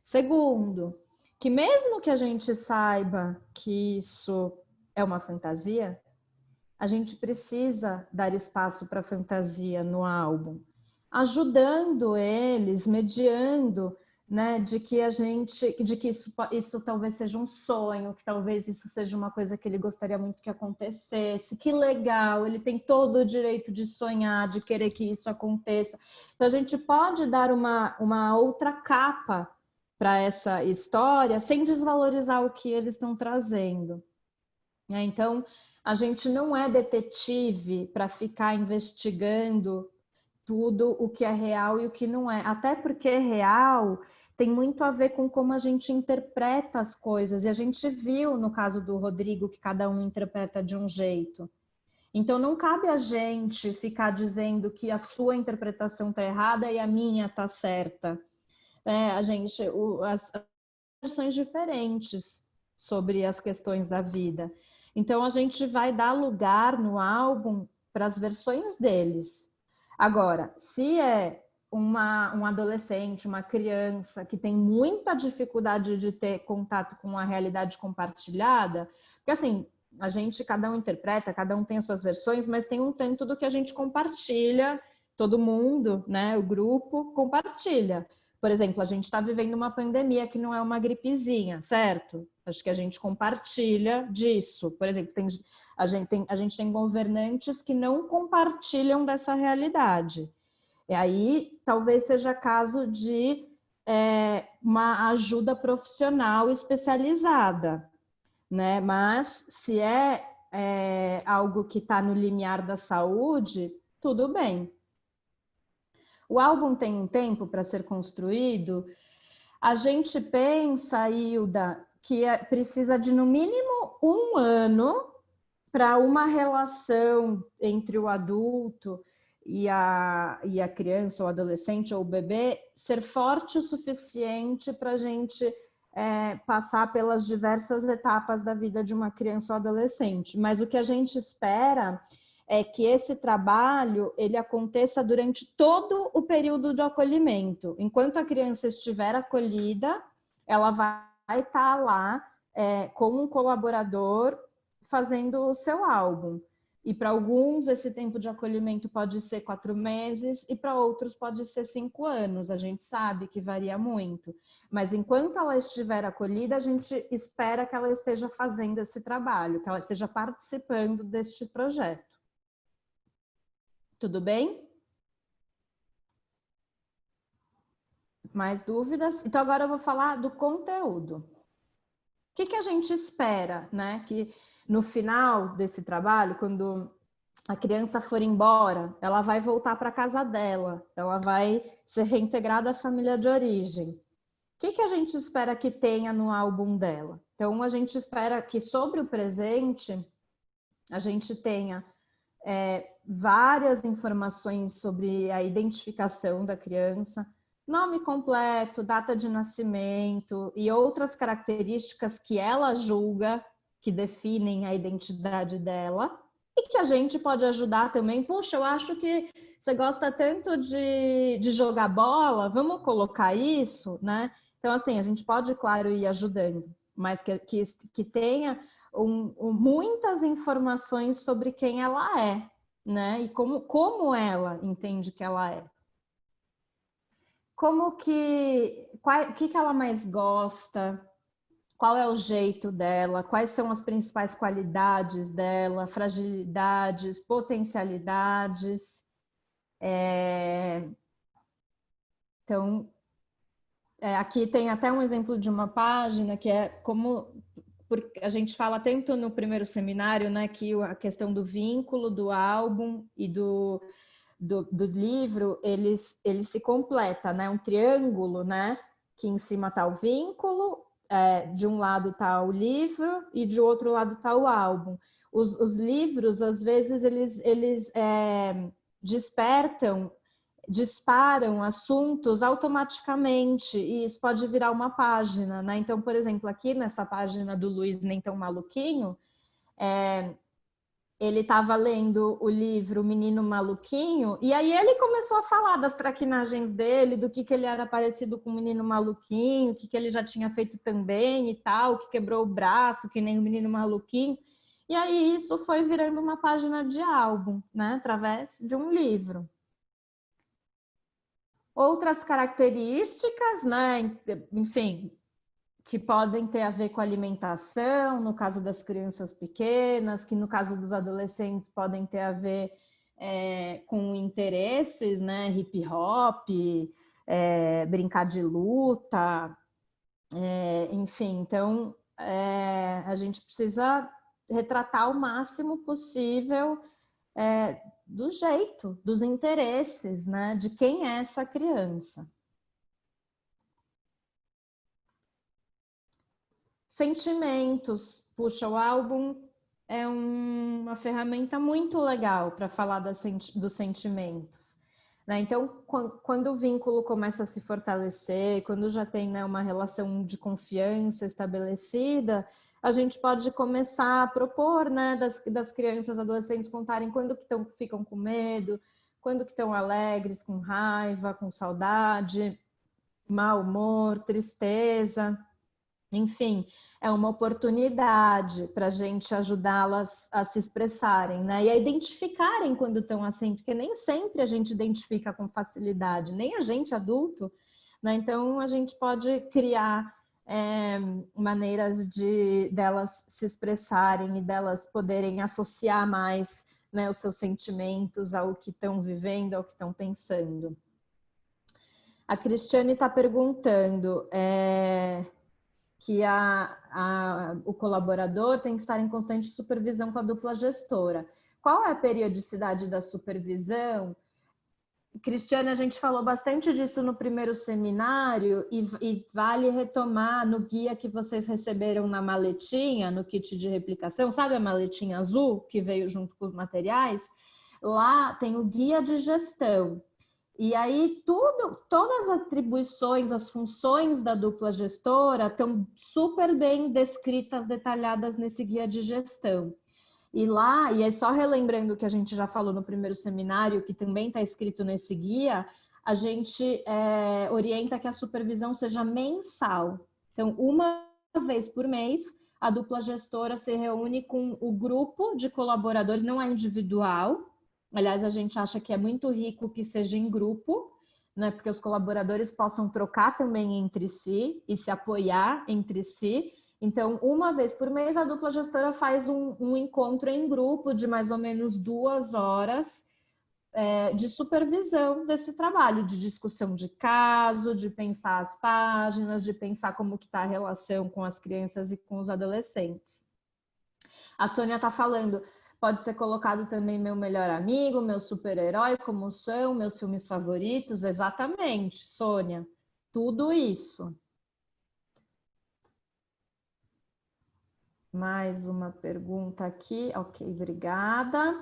Segundo, que mesmo que a gente saiba que isso é uma fantasia, a gente precisa dar espaço para a fantasia no álbum, ajudando eles, mediando, né, de que isso talvez seja um sonho, que talvez isso seja uma coisa que ele gostaria muito que acontecesse, que legal, ele tem todo o direito de sonhar, de querer que isso aconteça. Então a gente pode dar uma outra capa para essa história sem desvalorizar o que eles estão trazendo. Então a gente não é detetive para ficar investigando tudo o que é real e o que não é, até porque real tem muito a ver com como a gente interpreta as coisas, e a gente viu no caso do Rodrigo que cada um interpreta de um jeito. Então não cabe a gente ficar dizendo que a sua interpretação está errada e a minha está certa. As versões diferentes sobre as questões da vida. Então a gente vai dar lugar no álbum para as versões deles. Agora, se é um adolescente, uma criança que tem muita dificuldade de ter contato com a realidade compartilhada, porque assim, a gente, cada um interpreta, cada um tem as suas versões, mas tem um tanto do que a gente compartilha, todo mundo, né, o grupo compartilha. Por exemplo, a gente está vivendo uma pandemia que não é uma gripezinha, certo? Acho que a gente compartilha disso. Por exemplo, a gente tem governantes que não compartilham dessa realidade. E aí, talvez seja caso de uma ajuda profissional especializada, né? Mas se é algo que está no limiar da saúde, tudo bem. O álbum tem um tempo para ser construído. A gente pensa, Hilda, que precisa de no mínimo 1 ano para uma relação entre o adulto e a criança, ou adolescente, ou o bebê, ser forte o suficiente para a gente passar pelas diversas etapas da vida de uma criança ou adolescente. Mas o que a gente espera é que esse trabalho ele aconteça durante todo o período do acolhimento. Enquanto a criança estiver acolhida, ela vai estar lá com um colaborador fazendo o seu álbum. E para alguns esse tempo de acolhimento pode ser 4 meses e para outros pode ser 5 anos. A gente sabe que varia muito. Mas enquanto ela estiver acolhida, a gente espera que ela esteja fazendo esse trabalho, que ela esteja participando deste projeto. Tudo bem? Mais dúvidas? Então agora eu vou falar do conteúdo. O que a gente espera, né? Que no final desse trabalho, quando a criança for embora, ela vai voltar para a casa dela, ela vai ser reintegrada à família de origem. O que a gente espera que tenha no álbum dela? Então, a gente espera que sobre o presente, a gente tenha várias informações sobre a identificação da criança, nome completo, data de nascimento e outras características que ela julga que definem a identidade dela e que a gente pode ajudar também. Puxa, eu acho que você gosta tanto de jogar bola, vamos colocar isso, né? Então, assim, a gente pode, claro, ir ajudando, mas que tenha muitas informações sobre quem ela é, né? E como ela entende que ela é. O que ela mais gosta, qual é o jeito dela, quais são as principais qualidades dela, fragilidades, potencialidades. Então, aqui tem até um exemplo de uma página que é porque a gente fala tanto no primeiro seminário, né, que a questão do vínculo, do álbum e do livro, ele se completa, né? Um triângulo, né? Que em cima está o vínculo, de um lado está o livro e de outro lado está o álbum. Os livros, às vezes, eles disparam assuntos automaticamente e isso pode virar uma página, né? Então, por exemplo, aqui nessa página do Luiz Nem Tão Maluquinho, ele estava lendo o livro Menino Maluquinho, e aí ele começou a falar das traquinagens dele, do que ele era parecido com o Menino Maluquinho, o que ele já tinha feito também e tal, que quebrou o braço, que nem o Menino Maluquinho. E aí isso foi virando uma página de álbum, né? Através de um livro. Outras características, né? Enfim, que podem ter a ver com alimentação, no caso das crianças pequenas, que no caso dos adolescentes podem ter a ver com interesses, né? Hip hop, brincar de luta, enfim. Então, a gente precisa retratar o máximo possível do jeito, dos interesses, né? De quem é essa criança. Sentimentos. Puxa, o álbum é uma ferramenta muito legal para falar dos sentimentos, né? Então, quando o vínculo começa a se fortalecer, quando já tem, né, uma relação de confiança estabelecida, a gente pode começar a propor, né, das crianças, adolescentes contarem quando ficam com medo, quando que estão alegres, com raiva, com saudade, mau humor, tristeza. Enfim, é uma oportunidade para a gente ajudá-las a se expressarem, né? E a identificarem quando estão assim, porque nem sempre a gente identifica com facilidade, nem a gente adulto, né? Então, a gente pode criar maneiras delas se expressarem e delas poderem associar mais, né, os seus sentimentos ao que estão vivendo, ao que estão pensando. A Cristiane está perguntando que o colaborador tem que estar em constante supervisão com a dupla gestora. Qual é a periodicidade da supervisão? Cristiane, a gente falou bastante disso no primeiro seminário e vale retomar no guia que vocês receberam na maletinha, no kit de replicação, sabe a maletinha azul que veio junto com os materiais? Lá tem o guia de gestão. E aí todas as atribuições, as funções da dupla gestora estão super bem descritas, detalhadas nesse guia de gestão. E lá, e é só relembrando o que a gente já falou no primeiro seminário, que também está escrito nesse guia, a gente orienta que a supervisão seja mensal. Então, uma vez por mês, a dupla gestora se reúne com o grupo de colaboradores, não é individual. Aliás, a gente acha que é muito rico que seja em grupo, né? Porque os colaboradores possam trocar também entre si e se apoiar entre si. Então, uma vez por mês, a dupla gestora faz um encontro em grupo de mais ou menos 2 horas de supervisão desse trabalho, de discussão de caso, de pensar as páginas, de pensar como que está a relação com as crianças e com os adolescentes. A Sônia está falando, pode ser colocado também meu melhor amigo, meu super-herói, como são, meus filmes favoritos. Exatamente, Sônia, tudo isso. Mais uma pergunta aqui. Ok, obrigada.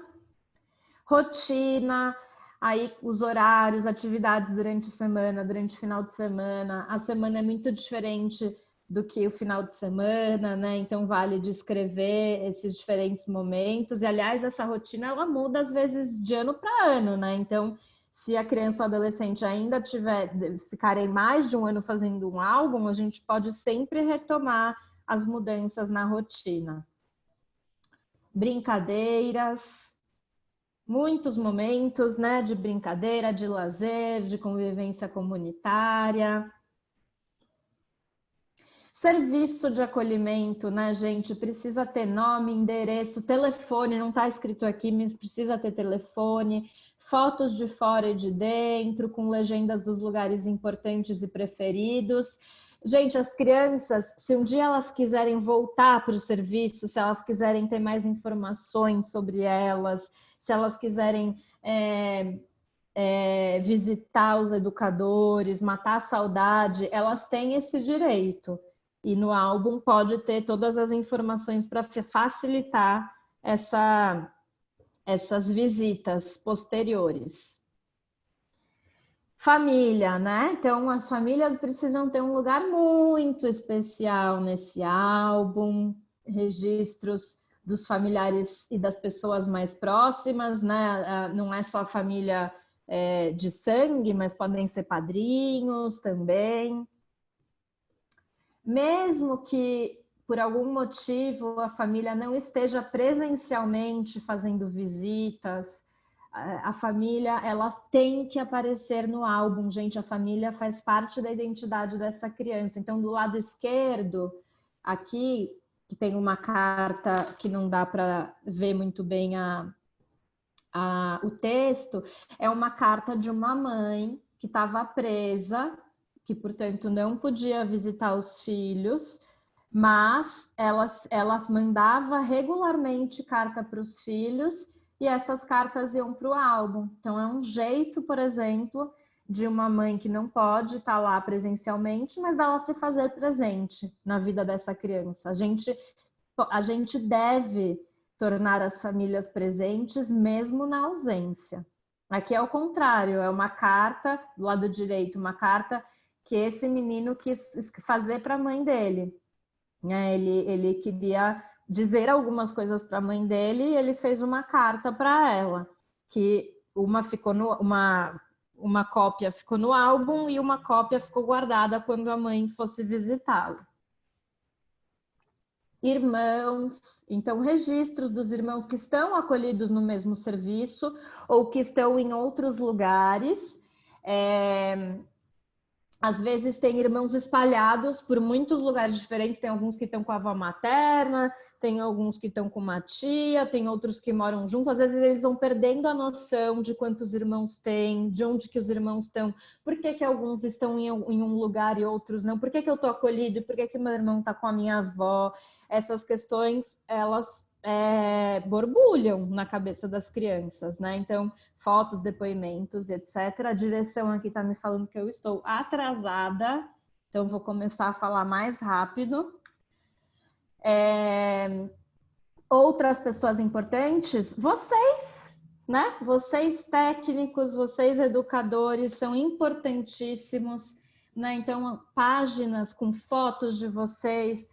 Rotina, aí os horários, atividades durante a semana, durante o final de semana. A semana é muito diferente do que o final de semana, né? Então vale descrever esses diferentes momentos. E, aliás, essa rotina ela muda às vezes de ano para ano, né? Então, se a criança ou adolescente ainda ficarem mais de um ano fazendo um álbum, a gente pode sempre retomar as mudanças na rotina. Brincadeiras, muitos momentos, né, de brincadeira, de lazer, de convivência comunitária. Serviço de acolhimento, né, gente? Precisa ter nome, endereço, telefone, não está escrito aqui, mas precisa ter telefone, fotos de fora e de dentro, com legendas dos lugares importantes e preferidos. Gente, as crianças, se um dia elas quiserem voltar para o serviço, se elas quiserem ter mais informações sobre elas, se elas quiserem visitar os educadores, matar a saudade, elas têm esse direito. E no álbum pode ter todas as informações para facilitar essas visitas posteriores. Família, né? Então, as famílias precisam ter um lugar muito especial nesse álbum, registros dos familiares e das pessoas mais próximas, né? Não é só a família de sangue, mas podem ser padrinhos também. Mesmo que, por algum motivo, a família não esteja presencialmente fazendo visitas, a família ela tem que aparecer no álbum, gente. A família faz parte da identidade dessa criança. Então, do lado esquerdo, aqui, que tem uma carta que não dá para ver muito bem o texto, é uma carta de uma mãe que estava presa, que, portanto, não podia visitar os filhos, mas ela mandava regularmente carta para os filhos, e essas cartas iam para o álbum. Então, é um jeito, por exemplo, de uma mãe que não pode estar lá presencialmente, mas dela se fazer presente na vida dessa criança. A gente deve tornar as famílias presentes mesmo na ausência. Aqui é o contrário, é uma carta, do lado direito, uma carta que esse menino quis fazer para a mãe dele. Ele queria dizer algumas coisas para a mãe dele e ele fez uma carta para ela, que uma cópia ficou no álbum e uma cópia ficou guardada quando a mãe fosse visitá-lo. Irmãos, então registros dos irmãos que estão acolhidos no mesmo serviço ou que estão em outros lugares. Às vezes tem irmãos espalhados por muitos lugares diferentes, tem alguns que estão com a avó materna, tem alguns que estão com uma tia, tem outros que moram juntos. Às vezes eles vão perdendo a noção de quantos irmãos tem, de onde que os irmãos estão, por que que alguns estão em um lugar e outros não, por que que eu estou acolhido, por que que meu irmão está com a minha avó. Essas questões, elas borbulham na cabeça das crianças, né? Então, fotos, depoimentos, etc. A direção aqui está me falando que eu estou atrasada, então vou começar a falar mais rápido. Outras pessoas importantes, vocês, né? Vocês técnicos, vocês educadores são importantíssimos, né? Então, páginas com fotos de vocês,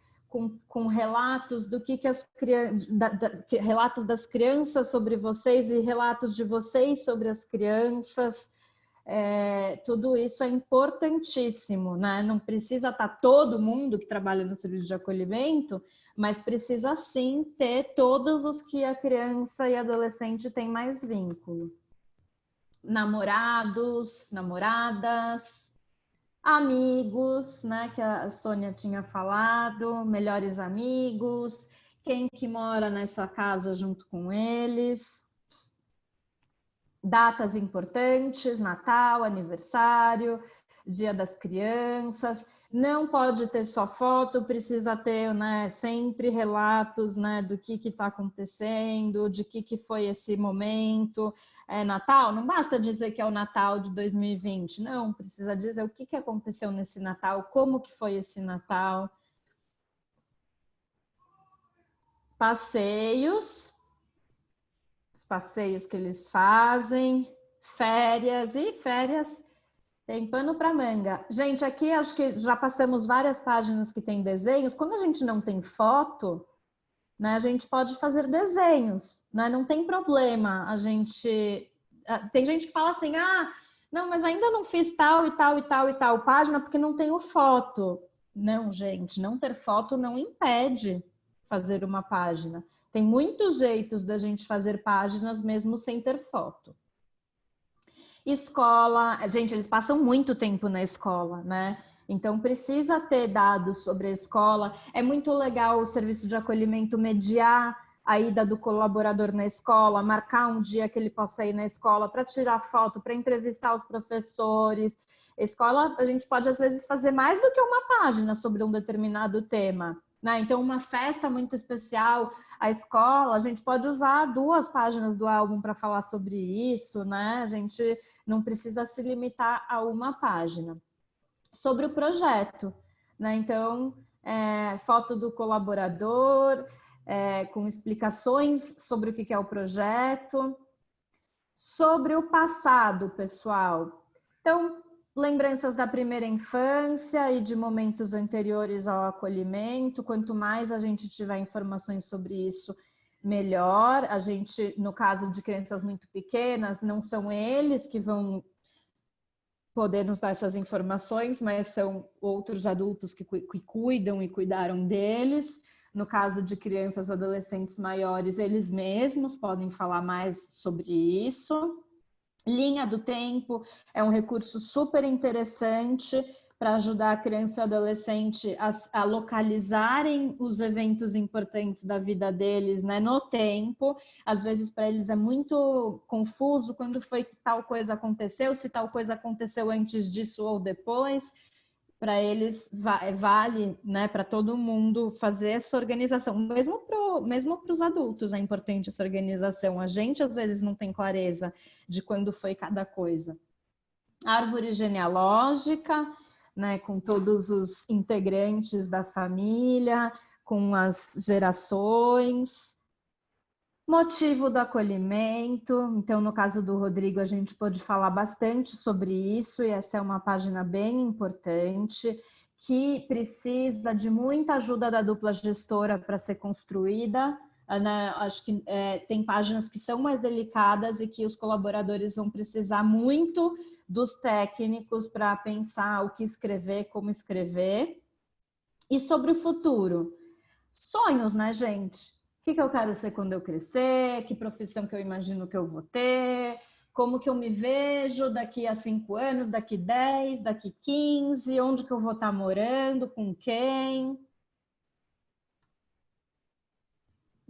com relatos do que as relatos das crianças sobre vocês e relatos de vocês sobre as crianças. Tudo isso é importantíssimo, né? Não precisa estar todo mundo que trabalha no serviço de acolhimento, mas precisa sim ter todos os que a criança e adolescente tem mais vínculo. Namorados, namoradas, amigos, né, que a Sônia tinha falado, melhores amigos, quem que mora nessa casa junto com eles, datas importantes, Natal, aniversário, Dia das Crianças. Não pode ter só foto, precisa ter, né, sempre relatos, né, do que está acontecendo, de que foi esse momento. Natal, não basta dizer que é o Natal de 2020, não, precisa dizer o que aconteceu nesse Natal, como que foi esse Natal. Passeios, os passeios que eles fazem, férias, tem pano para manga. Gente, aqui acho que já passamos várias páginas que tem desenhos. Quando a gente não tem foto, né, a gente pode fazer desenhos, né? Não tem problema. Tem gente que fala assim, não, mas ainda não fiz tal e tal e tal e tal página porque não tenho foto. Não, gente, não ter foto não impede fazer uma página. Tem muitos jeitos da gente fazer páginas mesmo sem ter foto. Escola, gente, eles passam muito tempo na escola, né? Então precisa ter dados sobre a escola. É muito legal o serviço de acolhimento mediar a ida do colaborador na escola, marcar um dia que ele possa ir na escola para tirar foto, para entrevistar os professores. Escola, a gente pode às vezes fazer mais do que uma página sobre um determinado tema, né? Então, uma festa muito especial, a escola, a gente pode usar 2 páginas do álbum para falar sobre isso, né? A gente não precisa se limitar a uma página. Sobre o projeto, né? Então, foto do colaborador, com explicações sobre o que é o projeto. Sobre o passado, pessoal. Então, lembranças da primeira infância e de momentos anteriores ao acolhimento. Quanto mais a gente tiver informações sobre isso, melhor. A gente, no caso de crianças muito pequenas, não são eles que vão poder nos dar essas informações, mas são outros adultos que cuidam e cuidaram deles. No caso de crianças e adolescentes maiores, eles mesmos podem falar mais sobre isso. Linha do tempo é um recurso super interessante para ajudar a criança e o adolescente a localizarem os eventos importantes da vida deles, né, no tempo. Às vezes para eles é muito confuso quando foi que tal coisa aconteceu, se tal coisa aconteceu antes disso ou depois. Para eles vale, né, para todo mundo fazer essa organização, mesmo para os adultos é importante essa organização. A gente às vezes não tem clareza de quando foi cada coisa. Árvore genealógica, né, com todos os integrantes da família, com as gerações. Motivo do acolhimento, então no caso do Rodrigo a gente pode falar bastante sobre isso e essa é uma página bem importante que precisa de muita ajuda da dupla gestora para ser construída, né? Acho que tem páginas que são mais delicadas e que os colaboradores vão precisar muito dos técnicos para pensar o que escrever, como escrever. E sobre o futuro? Sonhos, né, gente? O que eu quero ser quando eu crescer? Que profissão que eu imagino que eu vou ter? Como que eu me vejo daqui a 5 anos, daqui 10, daqui 15? Onde que eu vou estar morando? Com quem?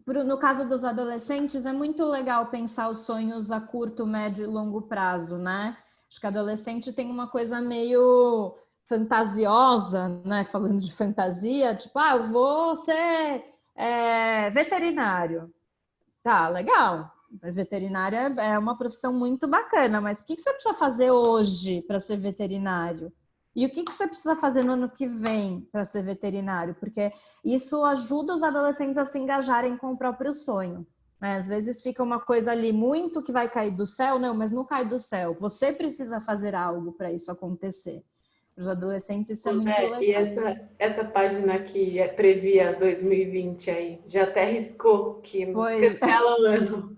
No caso dos adolescentes, é muito legal pensar os sonhos a curto, médio e longo prazo, né? Acho que adolescente tem uma coisa meio fantasiosa, né? Falando de fantasia, tipo, eu vou ser veterinário. Tá, legal. Veterinário é uma profissão muito bacana, mas o que você precisa fazer hoje para ser veterinário? E o que você precisa fazer no ano que vem para ser veterinário? Porque isso ajuda os adolescentes a se engajarem com o próprio sonho. Né? Às vezes fica uma coisa ali muito que vai cair do céu, não, mas não cai do céu. Você precisa fazer algo para isso acontecer. Os adolescentes, isso é muito legal. E essa página que previa 2020 aí, já até riscou que cancela o ano.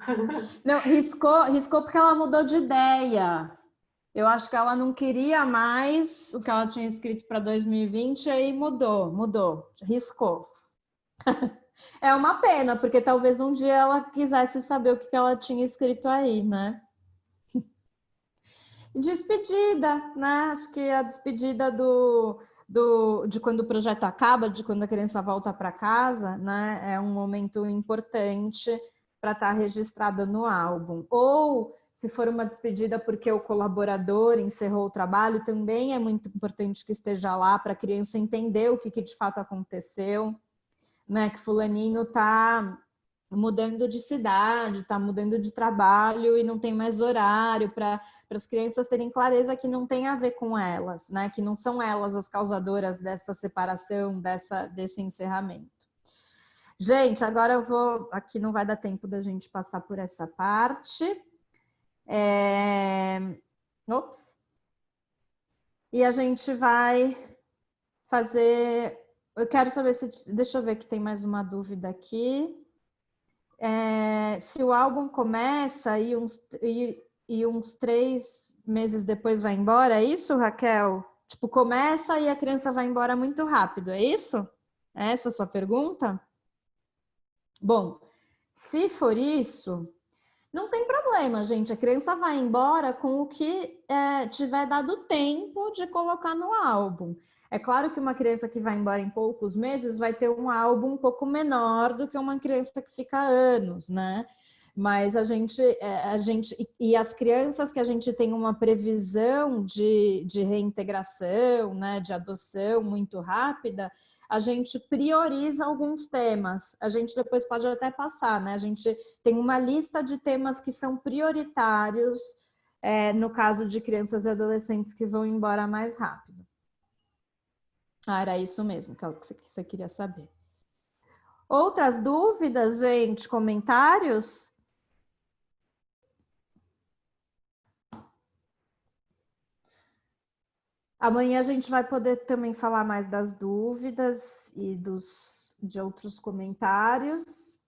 Não, riscou porque ela mudou de ideia. Eu acho que ela não queria mais o que ela tinha escrito para 2020 e aí mudou, riscou. É uma pena, porque talvez um dia ela quisesse saber o que ela tinha escrito aí, né? Despedida, né? Acho que a despedida de quando o projeto acaba, de quando a criança volta para casa, né? É um momento importante para estar registrado no álbum. Ou, se for uma despedida porque o colaborador encerrou o trabalho, também é muito importante que esteja lá para a criança entender o que de fato aconteceu, né? Que fulaninho está mudando de cidade, está mudando de trabalho e não tem mais horário, para as crianças terem clareza que não tem a ver com elas, né? Que não são elas as causadoras dessa separação, desse encerramento. Gente, agora eu vou... Aqui não vai dar tempo da gente passar por essa parte. Ops. E a gente vai fazer... Eu quero saber se... Deixa eu ver que tem mais uma dúvida aqui. Se o álbum começa e uns 3 meses depois vai embora, é isso, Raquel? Tipo, começa e a criança vai embora muito rápido, é isso? É essa a sua pergunta? Bom, se for isso, não tem problema, gente. A criança vai embora com o que tiver dado tempo de colocar no álbum. É claro que uma criança que vai embora em poucos meses vai ter um álbum um pouco menor do que uma criança que fica anos, né? Mas a gente e as crianças que a gente tem uma previsão de reintegração, né, de adoção muito rápida, a gente prioriza alguns temas. A gente depois pode até passar, né? A gente tem uma lista de temas que são prioritários no caso de crianças e adolescentes que vão embora mais rápido. Era isso mesmo, que é o que você queria saber. Outras dúvidas, gente? Comentários? Amanhã a gente vai poder também falar mais das dúvidas e de outros comentários.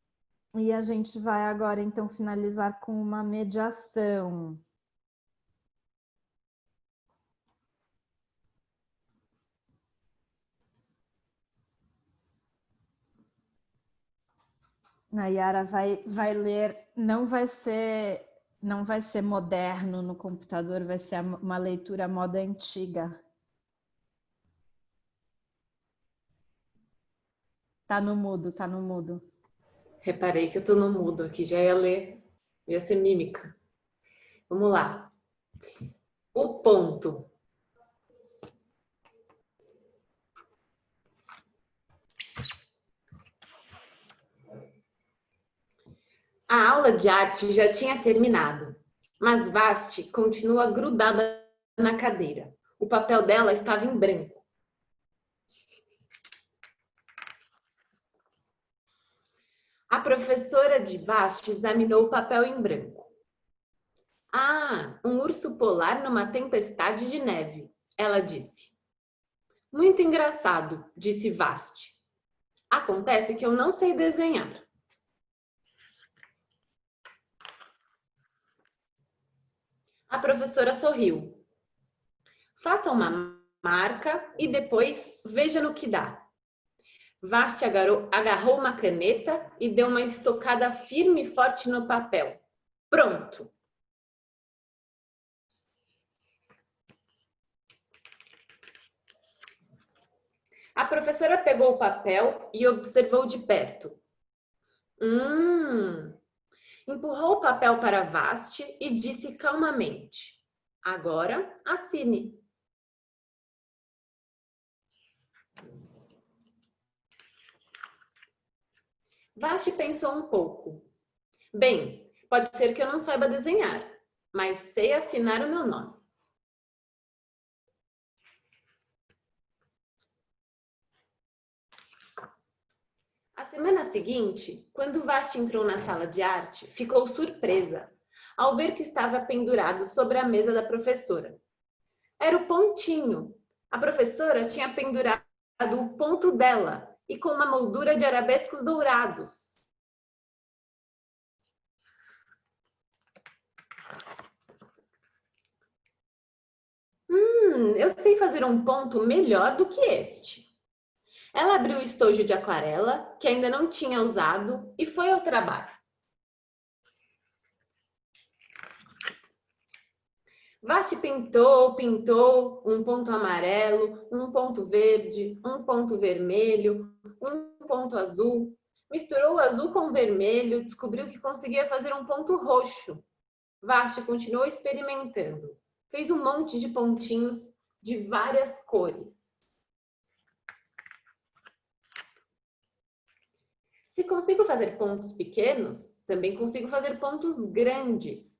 E a gente vai agora, então, finalizar com uma mediação. A Yara vai ler, não vai ser moderno no computador, vai ser uma leitura moda antiga. Tá no mudo. Reparei que eu tô no mudo aqui, já ia ler, ia ser mímica. Vamos lá. O ponto. A aula de arte já tinha terminado, mas Vasti continua grudada na cadeira. O papel dela estava em branco. A professora de Vasti examinou o papel em branco. Ah, um urso polar numa tempestade de neve, ela disse. Muito engraçado, disse Vasti. Acontece que eu não sei desenhar. A professora sorriu. Faça uma marca e depois veja no que dá. Vasti agarrou uma caneta e deu uma estocada firme e forte no papel. Pronto! A professora pegou o papel e observou de perto. Empurrou o papel para Vasti e disse calmamente. Agora, assine. Vasti pensou um pouco. Bem, pode ser que eu não saiba desenhar, mas sei assinar o meu nome. A semana seguinte, quando Vasti entrou na sala de arte, ficou surpresa ao ver que estava pendurado sobre a mesa da professora. Era o pontinho. A professora tinha pendurado o ponto dela e com uma moldura de arabescos dourados. Eu sei fazer um ponto melhor do que este. Ela abriu o estojo de aquarela, que ainda não tinha usado, e foi ao trabalho. Vasti pintou um ponto amarelo, um ponto verde, um ponto vermelho, um ponto azul. Misturou o azul com o vermelho, descobriu que conseguia fazer um ponto roxo. Vasti continuou experimentando. Fez um monte de pontinhos de várias cores. Se consigo fazer pontos pequenos, também consigo fazer pontos grandes.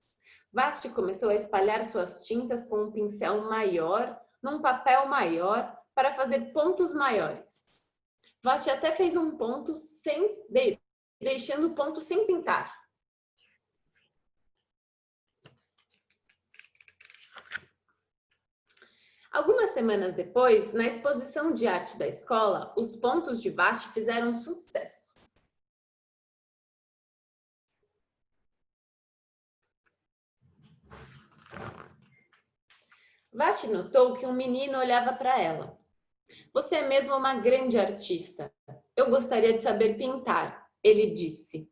Vasti começou a espalhar suas tintas com um pincel maior, num papel maior, para fazer pontos maiores. Vasti até fez um ponto deixando o ponto sem pintar. Algumas semanas depois, na exposição de arte da escola, os pontos de Vasti fizeram sucesso. Vasti notou que um menino olhava para ela. Você é mesmo uma grande artista. Eu gostaria de saber pintar, ele disse.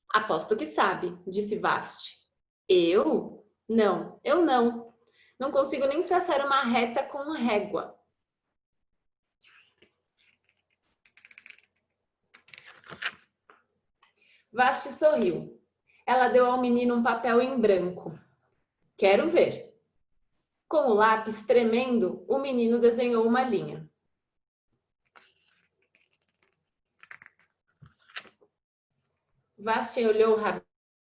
Aposto que sabe, disse Vasti. Eu? Não, eu não. Não consigo nem traçar uma reta com régua. Vasti sorriu. Ela deu ao menino um papel em branco. Quero ver. Com o lápis tremendo, o menino desenhou uma linha. Vasti olhou o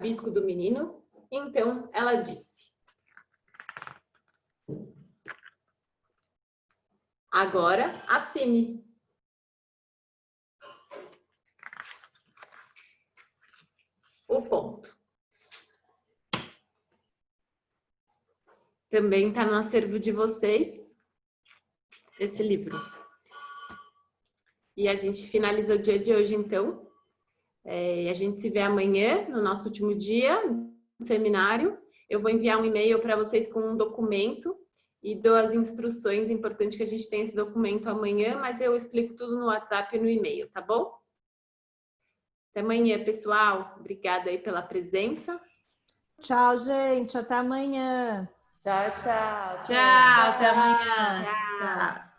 rabisco do menino, então ela disse: agora assine. O ponto. Também está no acervo de vocês, esse livro. E a gente finaliza o dia de hoje, então. A gente se vê amanhã, no nosso último dia do seminário. Eu vou enviar um e-mail para vocês com um documento e dou as instruções. É importante que a gente tenha esse documento amanhã, mas eu explico tudo no WhatsApp e no e-mail, tá bom? Até amanhã, pessoal. Obrigada aí pela presença. Tchau, gente. Até amanhã. Tchau, tchau. Tchau, até amanhã. Tchau.